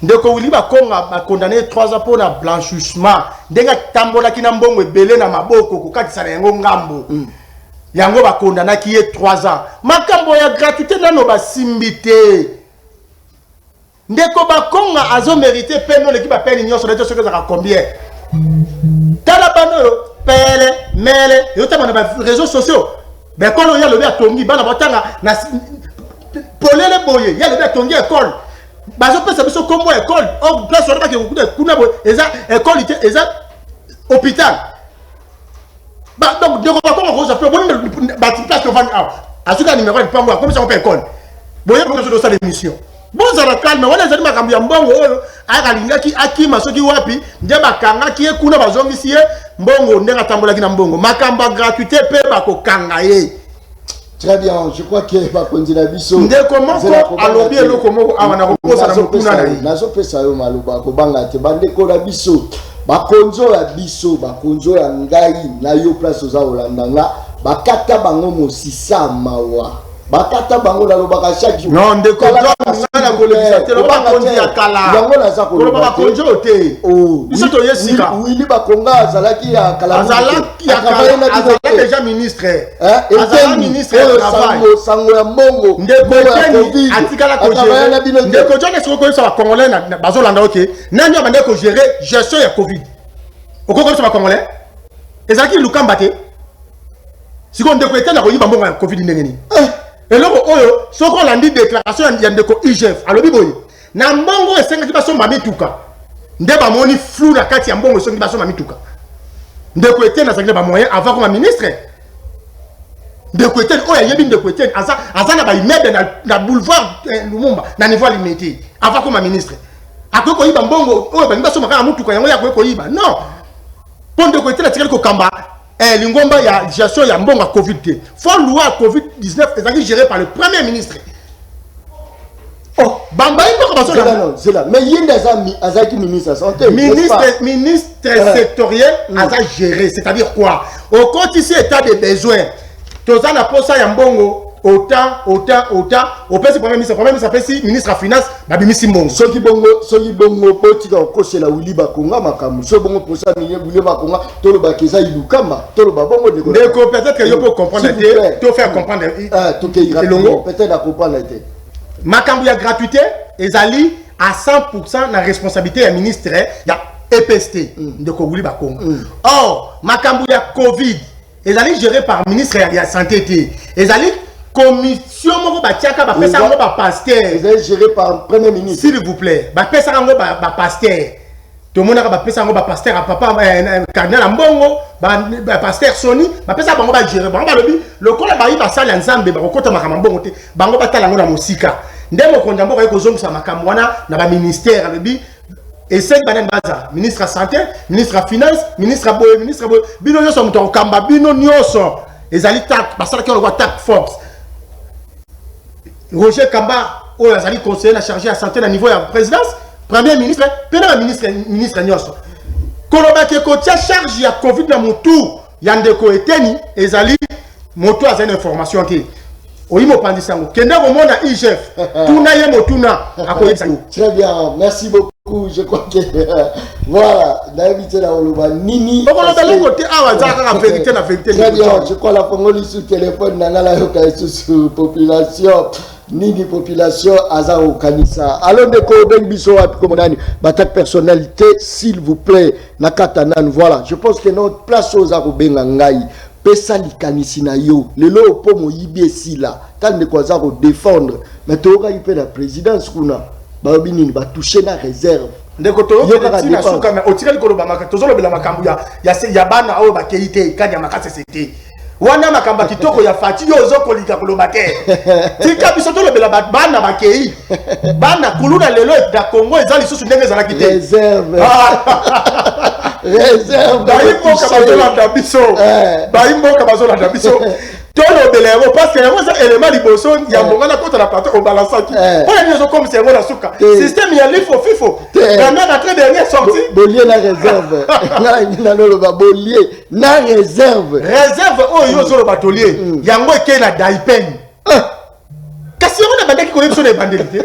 Ndeko Willy Bakonga ba condamné 3 ans pour na blanchissement. Ndenga tambola kina mbongo ebele na maboko kokatisa na yango ngambo. Yango ba condamné ki est 3 ans. Makambo ya gratuité nano ba simbité. Ndeko Bakonga azo mérité peine l'équipe a peine nyonso de ce que ça combien. Talabano pele mele yo tama na réseaux sociaux. Ben quand il y a le bien tongi bana batanga na polele boye, il y a le bien tongi école. Bazo pesa biso kombo école, or place on ba ke kuna bo eza école ite eza hôpital. Ba donc de ko ko ko ça peut bon ba place on va asuka numéro de pango comme ça on peut école. Boye pour que je dois l'émission. Bon ça va calme, on les a dit makambo ya mbongo oyo akalinga ki akima soki wapi nde bakanga ki ekuna bazongisi ye mbongo ndenga tambola ki na mbongo makambo gratuité pe bakokanga ye. Très bien, je crois que va konzila biso. Ndeko moko alobi eloko moko awana kokosa na mokuna na ye. Nazo pesa yo maloba ko banga te bandeko la biso. Bakonzo ya biso, bakonzo ya ngai na yo place oza olandanga bakata bango mosisa mawa. Bakata bango na lobaka chaque jour. Non, ndeko na kolebisa te loba konzi ya kala. Yango na za kolobaka. Loba konzo te. Oh, biso to yesika. Willy Bakonga azalaki ya kala. Azalaki ya kala. Azalaki déjà ministre. Azalaki ministre de travail. Sango ya mbongo. Ndeko teni atikala ko gérer. Ndeko jone soko ko sa congolais na bazolanda OK. Nani abande ko gérer gestion ya Covid. Okoko sa congolais. Ezaki lukamba te. Siko ndeko etana ko yiba mbongo ya Covid ndengeni. Et là, ce qu'on a dit déclaration, il y a des IGF. Alors, na mbongo esenga baso mamituka. Ndeba moni flou na kati ya mbongo esenga baso mamituka. Ndeko eten na sangela ba moyen avant comme ministre. Ndeko eten oya yebi ndeko eten azana ba immeuble na boulevard Lumumba na niveau limité avant comme ministre. Akoko yiba mbongo oya ba baso makanga mutuka yango ya ko yiba. Non. Pour ndeko eten na tikali ko kamba l'ingomba ya gestion ya mbonga Covid. Faut loi Covid-19 est géré par le premier ministre. Oh, Bamba c'est là. Mais il y a des ministre santé. Ministre sectoriel a géré. C'est-à-dire quoi? Au compte ici, état des besoins. Tous les gens pour ça, Yambongo. Autant. Au premier ministre appelle ministre de la Finance, Babimisi Mbongo. Ce qui bongo, politique en cause, c'est la Wili Bakonga, Makamu. Ce bongo pour ça, Wili Bakonga, Tolo Bakeza, Ilukama, Tolo Babongo de Gola. Peut-être que je peux comprendre, tu faire comprendre. Peut-être à comprendre. Makamu, il y a gratuité, et Zali à 100% la responsabilité du ministre, il y a EPST de Wili Bakonga. Or, Makamu, il y a Covid, et Zali géré par le ministre de la Santé, et Zali commission pasteur. Vous êtes géré par le Premier ministre. S'il vous plaît, pasteur. Tout le monde a pasteur à papa, cardinal Ambongo, pasteur Sony, pasteur va gérer. Le col va saler ensemble, bakota makamambongo te, bango batala ngona musika. Ndemo kondambo ko zonga makamwana na ba ministère lebi. Et c'est le ministre de la Santé, ministre de la Finance, ministre de la ministre de la Bino Nyoso Mouton Kamba, Bino Nyoso. Et Zali Tak, parce que on voit Tak Force. Roger Kamba, Zali conseiller chargé à santé à niveau de la présidence, premier ministre, ministre Nyoso. Koloba Kekotia charge ya Covid na Moutou, Yandeko Eteni, et Zali, Moto a une information qui. Oui, mon pandisango. Kenda au monde à IGF. Tuna ye motuna. Très bien, merci beaucoup. Je crois que voilà, d'inviter la Oloba Nini. Très bien, je crois la Congolais sous téléphone Nangala Yoka sous population. Nini population Azao Kanisa. Allons de Koben Biso à Komodani. Batak personnalité, s'il vous plaît. Nakatanan, voilà. Je pense que notre place aux Arobenga Ngai. Pesa likanisi na yo lelo po moyibi esila tande kwaza ko défendre mais toka ipe la présidence kuna ba binini ba toucher na réserve ndeko to yo ka na suka mais otikali ko ba maka tozolo bela makambu ya bana o ba keite kanya makase sete wana makamba kitoko ya fati yo zoko lika koloba te tika biso to bela bana ba kei bana kuluna lelo da Congo ezali susu ndenge za kite réserve réserve baimbo kabazola dabiso baimbo kabazola dabiso tolo belero parce que ça élément liboso ya mongana kota la plateau au balansaki pour les comme c'est ngona suka système ya fifo la mère entrée dernière sortie bolier na réserve na lolo ba bolier na réserve oh yo zolo batolier yango eke na daipen kasi on a bandaki ko yebso na bandeli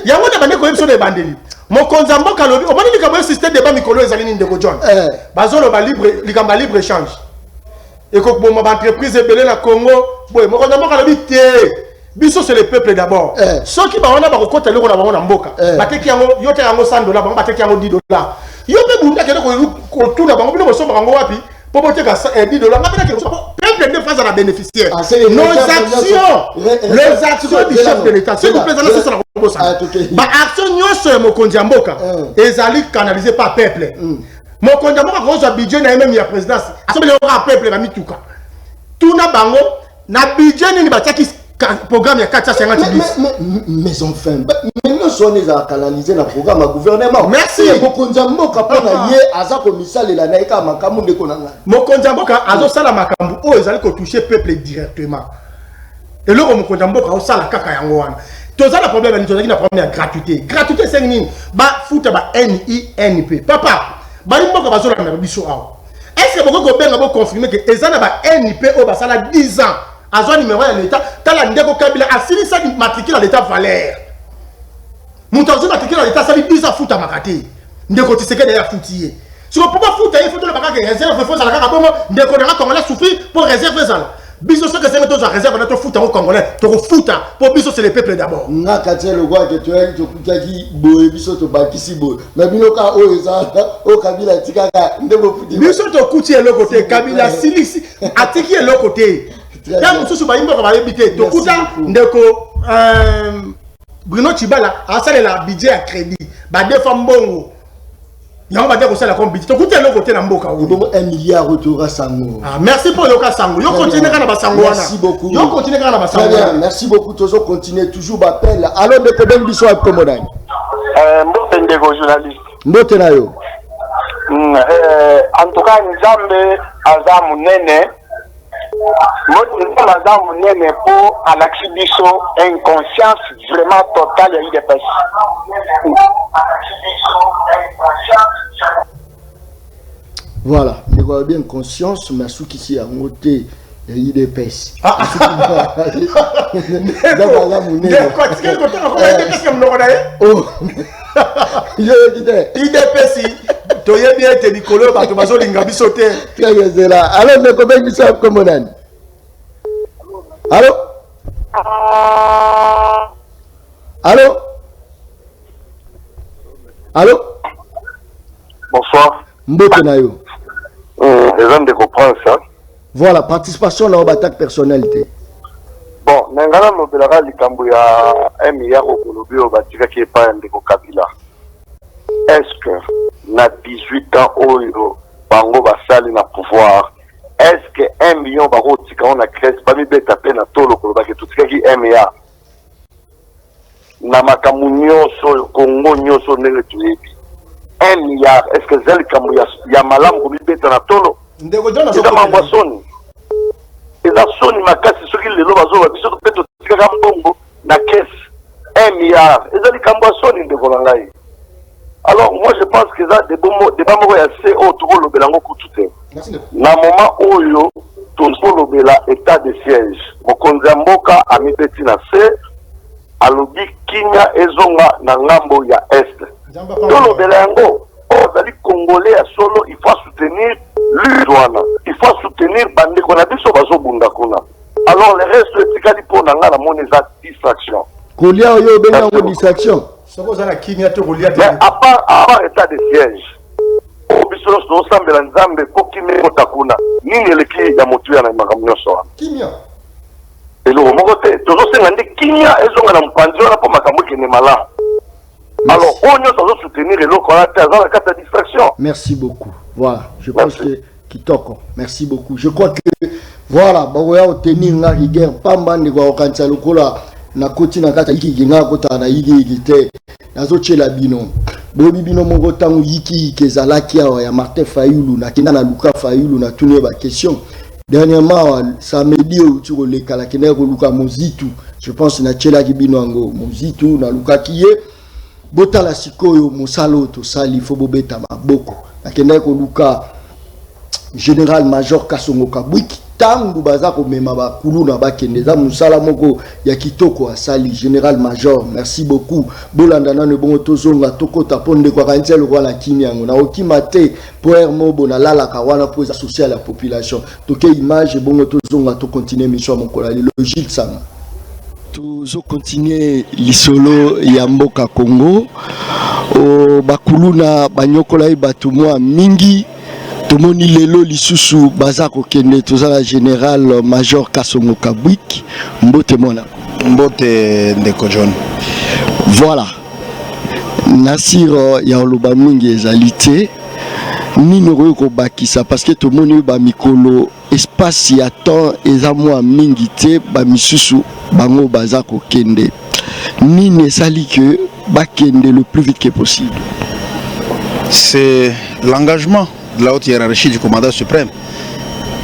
yango na bandaki ko yebso na bandeli mokonza mboka lobi omoni likamba système de ba mikolo ezali ni ndeko John bazolo ba libre likamba libre échange et que bon ma entreprise belé na Congo boy mokonza mboka lobi te biso c'est le peuple d'abord ceux qui ba wana ba kokota leko na bango na mboka bateki yango yote yango $100 bango bateki yango $10 yo pe bunda kele ko tuna bango bino boso bango wapi pour boter ka $10 ngapena ke peuple de phase à la bénéficiaire les actions du chef de l'État s'il vous plaît ça c'est la ba action nyoso mokonzi mboka ezali canalisé par peuple mokonzi mboka ko zo budget na même ya présidence asobele ka peuple ba mituka tuna bango na budget ni batiaki programme ya 450 mais enfin nous sommes à canaliser le programme à gouvernement merci mokonzi mboka pona ye aza ko misala la naika makamu ndeko nanga mokonzi mboka azo sala makambu o ezali ko toucher peuple directement et le mokonzi mboka o sala kaka yango wana tous les problèmes de la première gratuité. Gratuité, c'est une foot à NINP. Papa, est-ce que vous pouvez confirmer que les gens ont NIP au Basala 10 ans à zone numéro 1 de l'État, dans la Ndeko Kabila a signé ça matricule à l'État Valère. Moutaouzi matricule à l'État, ça dit 10 ans foot à Makati. Ndeko Tiseke d'ailleurs foutier. Si vous pouvez foutre, il faut que le bagage réserve, il faut que la Congolais Congolais souffrir pour réserver ça. Biso ce que c'est notre réserve notre foot au Congolais, tu foot pour biso c'est le peuple d'abord. Na katia le roi que tu as dit que boy biso to bakisi boy. Mais binoka o eza o Kabila tikaka ndebo futi. Biso to kuti le côté Kabila silisi atiki le côté. Ya mususu ba imbo ba yebite to kuta ndeko Bruno Chibala a salé la budget à crédit. Ba défend bongo. Il va dire que c'est la compétition. Tu écoutez le côté d'Amboka. 1 milliard retour à Sango. Merci pour le cas Sango. Yo continue à la Sango. Merci beaucoup. Yo continue à la Sango. Merci beaucoup. Toujours continuer. Toujours m'appelle. Alors de Koben Biso à Komodani. Mbotendeko journaliste. Mbotenayo. En tout cas, Nzambe aza munene. Madame Nene pour à l'exhibition inconscience vraiment totale et de voilà, je vois bien conscience, mais ce qui s'y a monté, il y a des pèses. Alors, mais comment ils savent comment on a? Allô? Allô? Allô? Bonsoir. Mbotenayo. Les hommes de comprendre ça. Voilà, participation dans l'attaque personnalité. Bon, Nengana Nobelaka Likambo ya 1 milliard au Kolobi au Batika qui est pas un de Kabila. Est-ce que, na 18 ans, Oyo, Bango Basali na pouvoir, est-ce que 1 million Bango Tika on a créé, pas mis bête à peine à Tolo Koloba qui tout qui 1 milliard. Na makamu nyoso, Congo nyoso nele tuebi. 1 milliard, est-ce que Zel Kambo ya malam komi bête na Tolo? Eza mambwa soni. Eza soni makasi soki lelo bazoba biso peto tika mbongo na caisse 1 milliard. Eza likambwa soni ndeko na ngai. Alors moi je pense que ça des bons mots assez haut tout le belango kutute. Na moment oyo tout le bela état de siège. Mokonzi mboka amibeti na se alobi kinya ezonga na ngambo ya est. Tout le belango les Congolais à solo, il faut soutenir l'Uruana. Il faut soutenir Bandé qu'on a dit sur Bazo Bundakuna. Alors le reste est égal pour n'anga la monnaie distraction. Kolia yo benga en distraction. Mais à part état de siège. Obisolos no sambela nzambe kokime kotakuna. Nini eleki ya motu ya na makamyo so. Kimia. Elo mokote tozo senga ndi kimia ezonga na mpanzi wana po makambo kene mala. Alors, on doit soutenir les locaux à la carte de distraction. Merci beaucoup. Voilà, je pense que Kitoko. Merci beaucoup. Je crois que voilà, bagoya obtenir nga rigueur pamba ndiko okanisa lokola na koti na kata iki nga kota na yiki te. Nazo chela bino. Bobi bino mongo tangu yiki kezalaki ya Martin Fayulu na kenda na Luka Fayulu na tune ba question. Dernièrement, samedi tu le kala kenda ko Luka Mozitu. Je pense na chela kibino ngo Mozitu na Luka kiye. Botala sikoyo musalo to sali fo bobeta maboko akenda ko luka général major Kasongo Kabwiki tangu baza ko mema ba kuluna bakende za musala moko ya kitoko asali général major. Merci beaucoup bolanda na ne bongo tozonga tokota ponde kwa kanzelo kwa la kinyango na okimate poer mobo na lala kawana pour associer à la population toke image bongo tozonga to continuer mission mokola logique sana. Toujours continuer l'isolo ya mboka Congo o bakuluna banyokola batumwa mingi tomoni lelo lisusu bazako kende tozala général major Kasongo Kabwiki mbote mona mbote ndeko John. Voilà Nasir ya oloba mingi ezalité nini ko bakisa parce que tomoni ba mikolo espace ya temps ezamwa mingi te ba misusu bango bazako kende nini sali que bakende le plus vite que possible. C'est l'engagement de la haute hiérarchie du commandant suprême.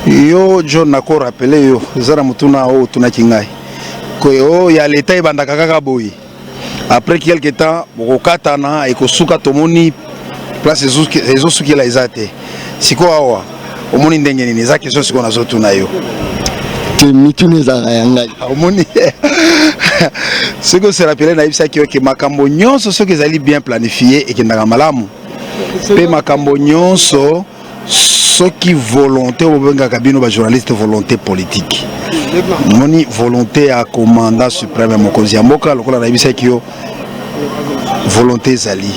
Yo John nako rappelé yo zara mutuna o tuna kingai ko yo ya l'état ibandaka kaka boyi après quelque temps bokatana et ko suka tomoni place ezo suki la ezate siko awa omoni ndenge nini za question siko nazo tuna yo te mitune za yanga omoni ce que se rappelait na ibisa ki makambo nyonso ce que zali bien planifié et que ndanga malamu pe makambo nyonso ce qui volonté au benga kabino ba journaliste volonté politique moni volonté à commandant suprême mokonzi mboka lokola na ibisa ki volonté zali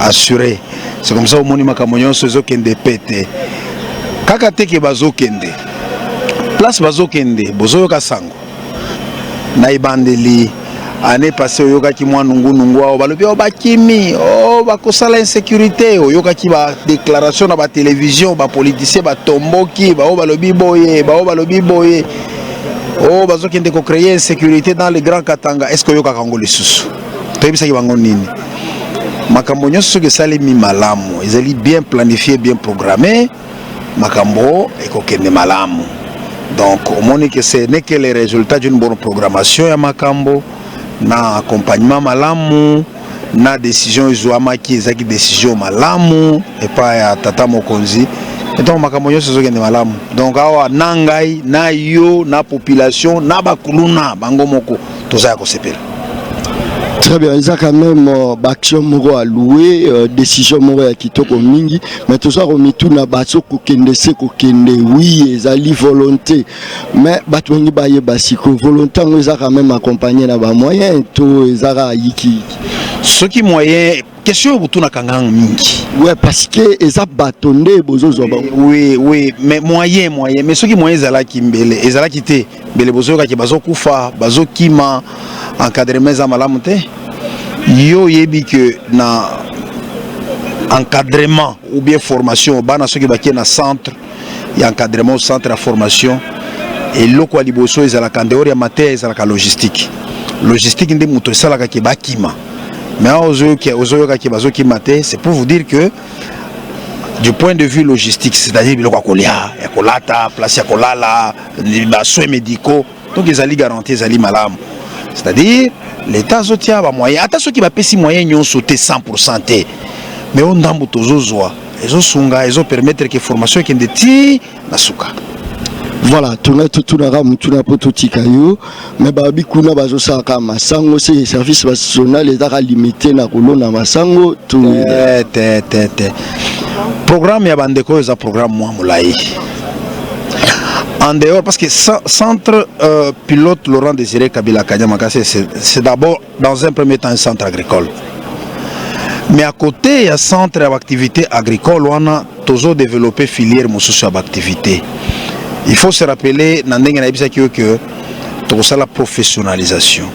assuré. C'est comme ça au moni makambo nyonso zo kende pete kaka teke bazo kende place bazo kende bozo yoka sango na ibandeli année passée yoka ki mwa nungu ao balobi o bakimi o bakosala insécurité o yoka ki ba déclaration na ba télévision ba politicien ba tomboki ba o balobi boye o bazo kende ko créer insécurité dans le Grand Katanga. Est-ce que yoka kango lisusu to bisa ki bango nini makambo nyonso ke sali mi malamu ezali bien planifié bien programmé makambo ekokende malamu Donc au moins que ce n'est que les résultats d'une bonne programmation ya makambo na accompagnement malamu na décision izwamaki ezaki décision malamu epa ya tata mokonzi etongo makambo nyonso ezokende malamu. Donc awa na ngai na yo na population na bakuluna bango moko toza ya kosepela. Très bien, ils ont quand même action moro à louer, décision moro à kitoko mingi, mais tout ça remis tout na baso kokende se kokende, oui, ils ont la volonté, mais batouani baye basiko volonté ils ont quand même accompagné na ba moyen tout ils ont yiki. Ce qui moyen question pour tout na kangang mingi. Ouais, parce que ils ont bâtonné bozo zoba. Oui, mais moyen, mais ce qui moyen ezala kimbele, ezala kité, bele bozo ka ki bazo kufa, bazo kima encadrement za malamu te. Yo yebi que na encadrement ou bien formation bana ceux qui baké na centre et encadrement au centre de formation et loko liboso ezala kandeori ya mate ezala ka logistique ndi muto sala ka ke bakima mais ozo ka ke bazo ki mate c'est pour vous dire que du point de vue logistique c'est-à-dire biloko kolia ya kolata place ya kolala ba soins médicaux donc ezali garantie ezali malamu. C'est-à-dire, l'État a des moyens. Attention qui va payer moyens, ils ont sauté 100%. Mais on a ils ont permettre que la formation soit de voilà, tout na pototika mais babi kuna bazo saka masango c'est service national les a limité na kolona masango tout programme ya bandeko est un programme moi moulaï. En dehors, parce que centre pilote Laurent Désiré Kabila Kanyamakase, c'est d'abord dans un premier temps un centre agricole. Mais à côté, il y a un centre d'activité agricole où on a toujours développé filière moussou d'activité. Il faut se rappeler que tout la professionnalisation.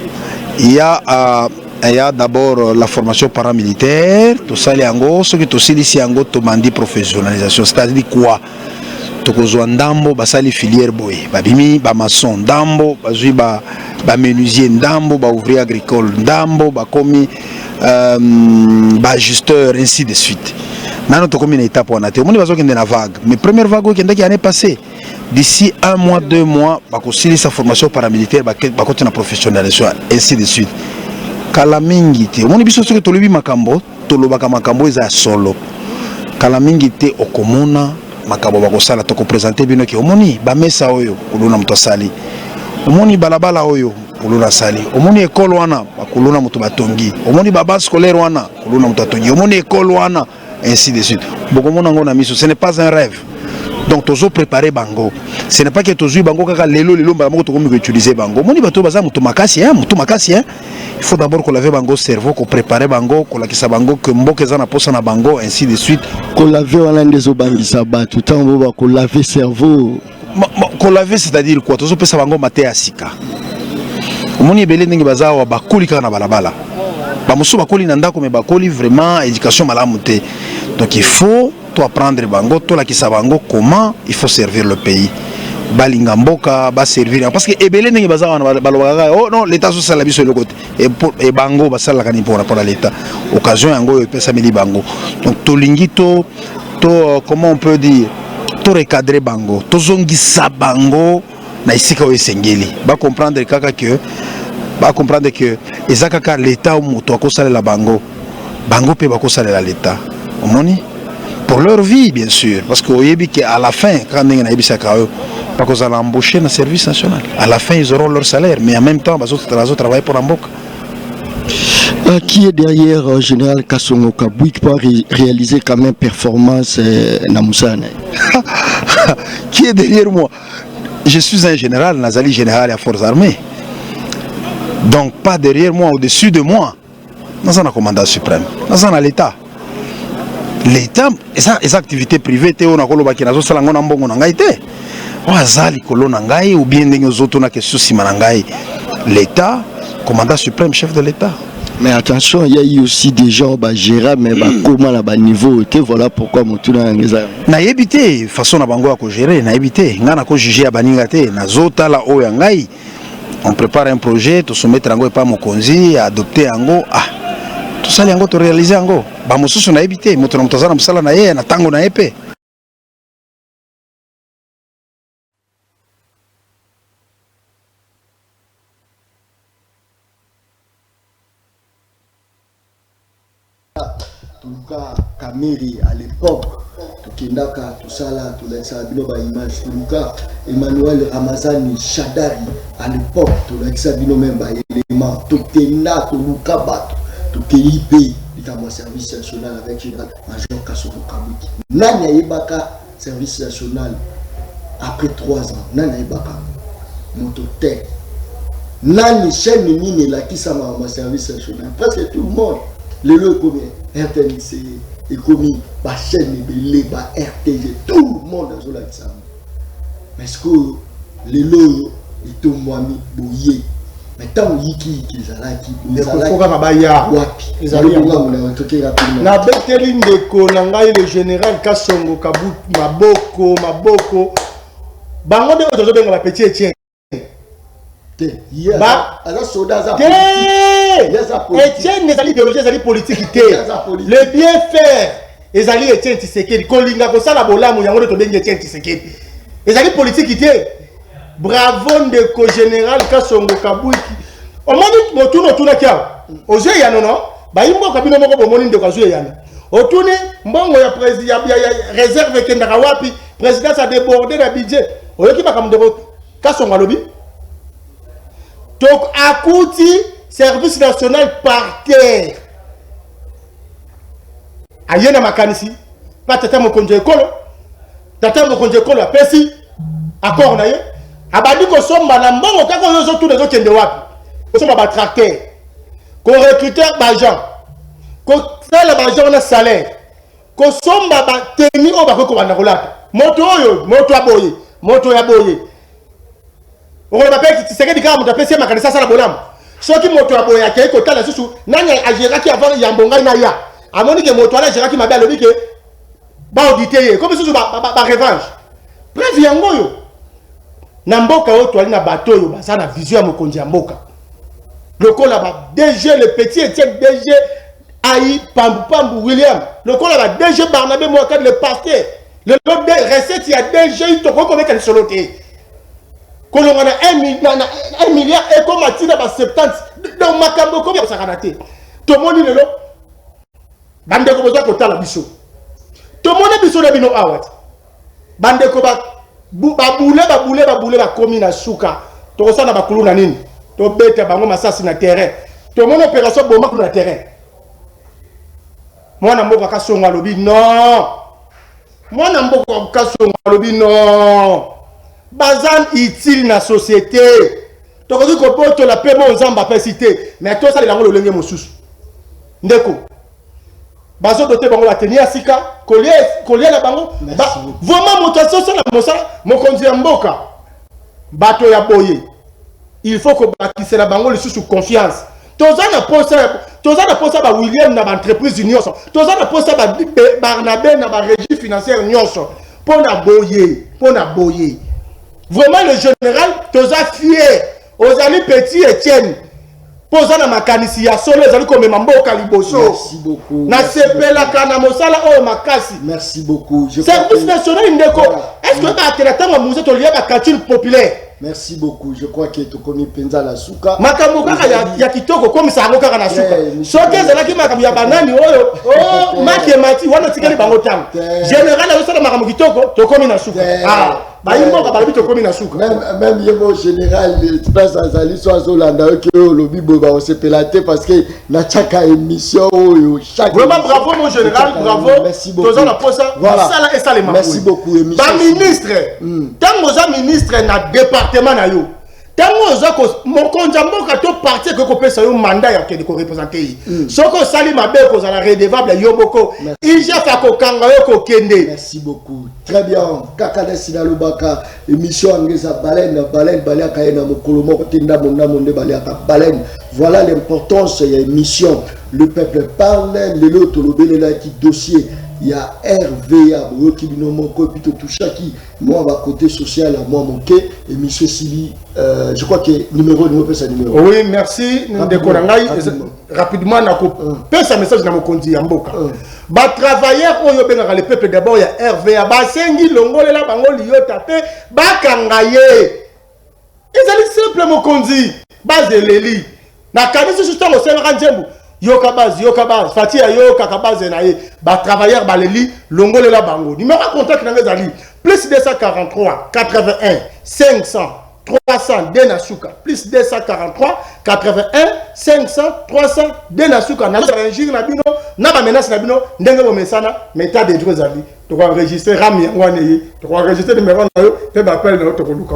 Il y a d'abord la formation paramilitaire, tout ça les ango, ce qui est aussi ici ango tomandi professionnalisation, c'est-à-dire quoi? Tokozwa ndambo basali filière boy babimi ba maçon ndambo bazui ba menuisier ndambo ba ouvrier agricole ndambo ba komi ba ajusteur ainsi de suite. Nano to komi na étape on a te moni bazo kende na vague mais première vague qui ndaki année passée d'ici 1 mois 2 mois ba ko sili sa formation paramilitaire ba ko na professionnalisation ainsi de suite. Kala mingi te moni biso soki tolobi makambo tolobaka makambo eza solo kala mingi te okomona makabo bakosala to ko présenter bino ki omoni ba mesa oyo kuluna mto sali omoni balabala oyo kuluna sali omoni école wana bakuluna mto batongi omoni baba scolaire wana kuluna mto batongi omoni école wana ainsi de suite bokomona ngona miso ce n'est pas un rêve. Donc toujours préparer bango ce n'est pas que toujours bango kaka lelo bango to komi utiliser bango omoni bato baza mto makasi il faut d'abord qu'on lave bango cerveau qu'on prépare bango qu'on la kisa bango que mboke za na posa na bango ainsi de suite qu'on lave wana ndezo bangisa ba tout temps bo qu'on lave cerveau qu'on lave c'est-à-dire quoi toujours pesa bango maté asika omoni belé ndenge baza wa bakuli kana balabala ba musu bakuli na ndako me bakoli vraiment éducation malamu te. Donc il faut to apprendre bango to la kisa bango comment il faut servir le pays balinga mboka ba servir parce que ebele ndenge baza wana balobaka oh non l'état social la biso le côté et bango basala kani pour l'état occasion yango pesa meli bango. Donc to lingi to comment on peut dire to recadrer bango to zongisa bango na isika oyesengeli ba comprendre que ezaka l'état ou moto akosala la bango pe bakosala la l'état omoni pour leur vie bien sûr parce que oyebi que à la fin quand ndenge na yebisaka yo bakozala embauché dans le service national à la fin ils auront leur salaire mais en même temps bazo travailler pour Mboka. Qui est derrière Général Kassongo Kabou qui peut réaliser quand même performance Namusane? Qui est derrière moi? Je suis un général, Nazali général à forces armées. Donc pas derrière moi, au-dessus de moi. Dans un commandant suprême, dans un l'État. L'État, les activités privées, on a colo bakina zo salango na mbongo na ngai te. Wazali kolo na ngai ou bien ndenge zoto na question sima na ngai. L'État, commandant suprême, chef de l'État. Mais attention, il y a eu aussi des gens gérés, mais comment là bas niveau, voilà pourquoi mon tour na évité façon na bango à gérer, na évité, ngana ko juger à baningate, na zota la o yangai. On prépare un projet, tout soumettre ango et pas mon konzi, adopter ango, tout ça yango to réaliser ango. Ba mosusu na évité, moto na mtazana msala na yeye na tango na épée. Toluka Kameri à l'époque, Tukendaka, tout ça là, tout ça, binoba image, Toluka Emmanuel Ramazani Chadari à l'époque, tout ça, binoba même élément, Tukenda, Toluka Bato, Tukeipe, l'état-major service national avec général Major Kassoro Kabuki. Nanya Ebaka, service national, après 3 ans, Nanya Ebaka, Mototek. Nani chaîne mine là qui ça m'a service national. Presque tout le monde. Le lot combien RTNC, économie, la chaîne belé, la RTG, tout le monde a joué ça. Mais ce que le lot est au moins bouillé. Mais tant yiki qui les a qui les a wapi. Les a na beteli ndeko na ngai le général Kasongo Kabuki maboko. Bango de ozo benga ba petit Etienne. Etienne les alliés biologiques, les alliés politiques, le bien faire, les alliés Etienne Tshisekedi, Kolinga Kosala Bolamu, Yango de Tobengi Etienne Tshisekedi, les alliés politiques, bravo de général Kasongo Kabuki. Au moment où on tourne kia, aux yeux non, bah il m'a kabino moko bomoni de kazu yana. Au tourne, mbongo ya président, ya réserve kendaka wapi, président a débordé le budget. Au lieu qui va comme de Kasongo Lobi. Donc, à Kouti, service national par terre. Ayena makanisi, pas tata mo konje kolo, tata mo konje kolo pesi, accord na ye. Abadi ko somba na mbongo kako yozo tous les autres kende wapi. Ko somba ba tracteur, ko recruteur d'agent, ko sala ba agent na salaire, ko somba ba teni o ba ko banda kolata. Moto oyo, moto ya boye. On va pas que tu sais que tu as fait ma connaissance à la bonne. Ce qui m'a trouvé à quelque côté là sous nanya agera qui avant yambonga na ya. A moni que moto là agera qui m'a bien le que ba auditer comme sous ba revanche. Bref yango yo. Na mboka o toali na bateau yo ba ça na vision ya mokonzi ya mboka. Le col là DG le petit Etienne DG Aïe Pambu William. Le col là DG Barnabé Moaka le pasteur. Le lot de recette il y a DG il te connaît quel soloté. Quand on a 1 milliard et comme à 70 donc makambo comme ça kanaté tout le monde est là bande ko besoin ko tala biso tout le monde biso na bino awat bande ko ba boule ba komi na suka to ça na ba kuluna nini to beta bango masasi na terrain tout le monde opération bomba ko na terrain mwana mboka Kasongo lobi non mwana mboka Kasongo lobi non bazan utile na société tokoki kopoto la pemo nzamba pesité mais to ça les lango lolenge mosusu ndeko bazo doté bango la tenir sika collier la bango vraiment motation ça la mosala mokonzi ya mboka bato ya boye il faut que bakise la bango le sous confiance toza na posa ba William na ba entreprise union toza na posa ba Barnabé na ba régie financière nyonso pona boye. Vraiment le général, tu as fier aux amis petit Etienne. Posant dans ma canisia, les amis comme Mambo Kaliboso. Merci beaucoup. Na sepela kana mosala o makasi. Merci beaucoup. Service national indeko. Est-ce que tu as été à musée to lié à cantine populaire? Merci beaucoup. Je crois que tu connais Penza la Souka. Makambo kaka ya kitoko comme ça ngo kaka na Souka. Soke zela ki makambo ya banani oyo. Oh, makemati wana tikeli bango tam. Général a osala makambo kitoko to komi na Souka. Ah. Même Yemo général, tu passes à Zali, soit Zolanda, que le Bibo va se pélater parce que na chaque émission, chaque. Vraiment bravo mon général, bravo. Merci beaucoup. Voilà. Merci beaucoup. Ba ministre, tant ministre na département na yo. Tango zako mokonza mboka to parti que ko pesa yo mandat ya ke ko représenter. Soko sali mabe ko za la redevable yoboko. Ija fa ko kanga yo ko kende. Merci beaucoup. Très bien. Kakale Sinalubaka émission angeza baleine balea kayena mokolo moko tinda monna monde balea ka baleine. Voilà l'importance de l'émission. Le peuple parle, le lot le là qui dossier. Il y a RVA, qui plutôt tout chaki. Moi, à côté social, moi, mon quai, et M. Sili, je crois que numéro, c'est numéro. Oui, merci. Rapidement, on a un message dans mon compte. Les travailleurs, le peuple d'abord, il y a RVA. Basengi, Longole, la Bangoli, Yotate, Bakangaye. Ils allaient simplement conduire. Bazeleli. Na kanisi juste au Sénégal, yoka base fatia yoka ka base na ye ba travailleur baleli longole la bango numéro contact na ngezali plus 243 81 500 300 Denasuka plus 243 81 500 300 Denasuka na ingir na bino na ba menace na bino ndenge bo mesana meta de ezali to ko enregistrer ram yangwane to ko enregistrer numéro na yo te ba appel na to ko luka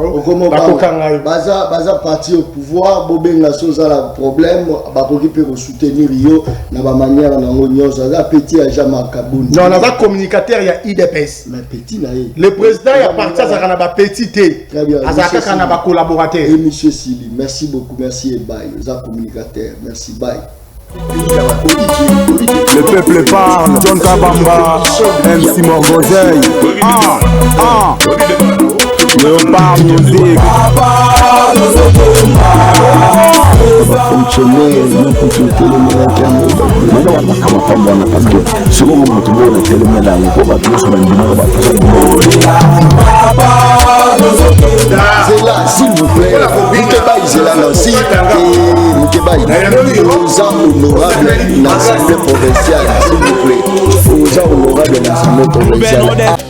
ba ko kanga yo baza parti au pouvoir bobenga soza la problème ba ko ki peut soutenir yo na ba manière na ngonyo za petit à Jama Kabouni non na za communicateur ya IDPS na petit na ye le président ya parti za kana ba petit te azaka kana ba collaborateur et monsieur Sili merci beaucoup merci et bye za communicateur merci bye. Le peuple parle, John Kabamba, MC Morgozeil. Léopard Music. Zela, s'il vous plaît, Moukébaï, Zela Nancy, et Moukébaï, aux honorables l'Assemblée provinciale, s'il vous plaît, aux honorables l'Assemblée provinciale.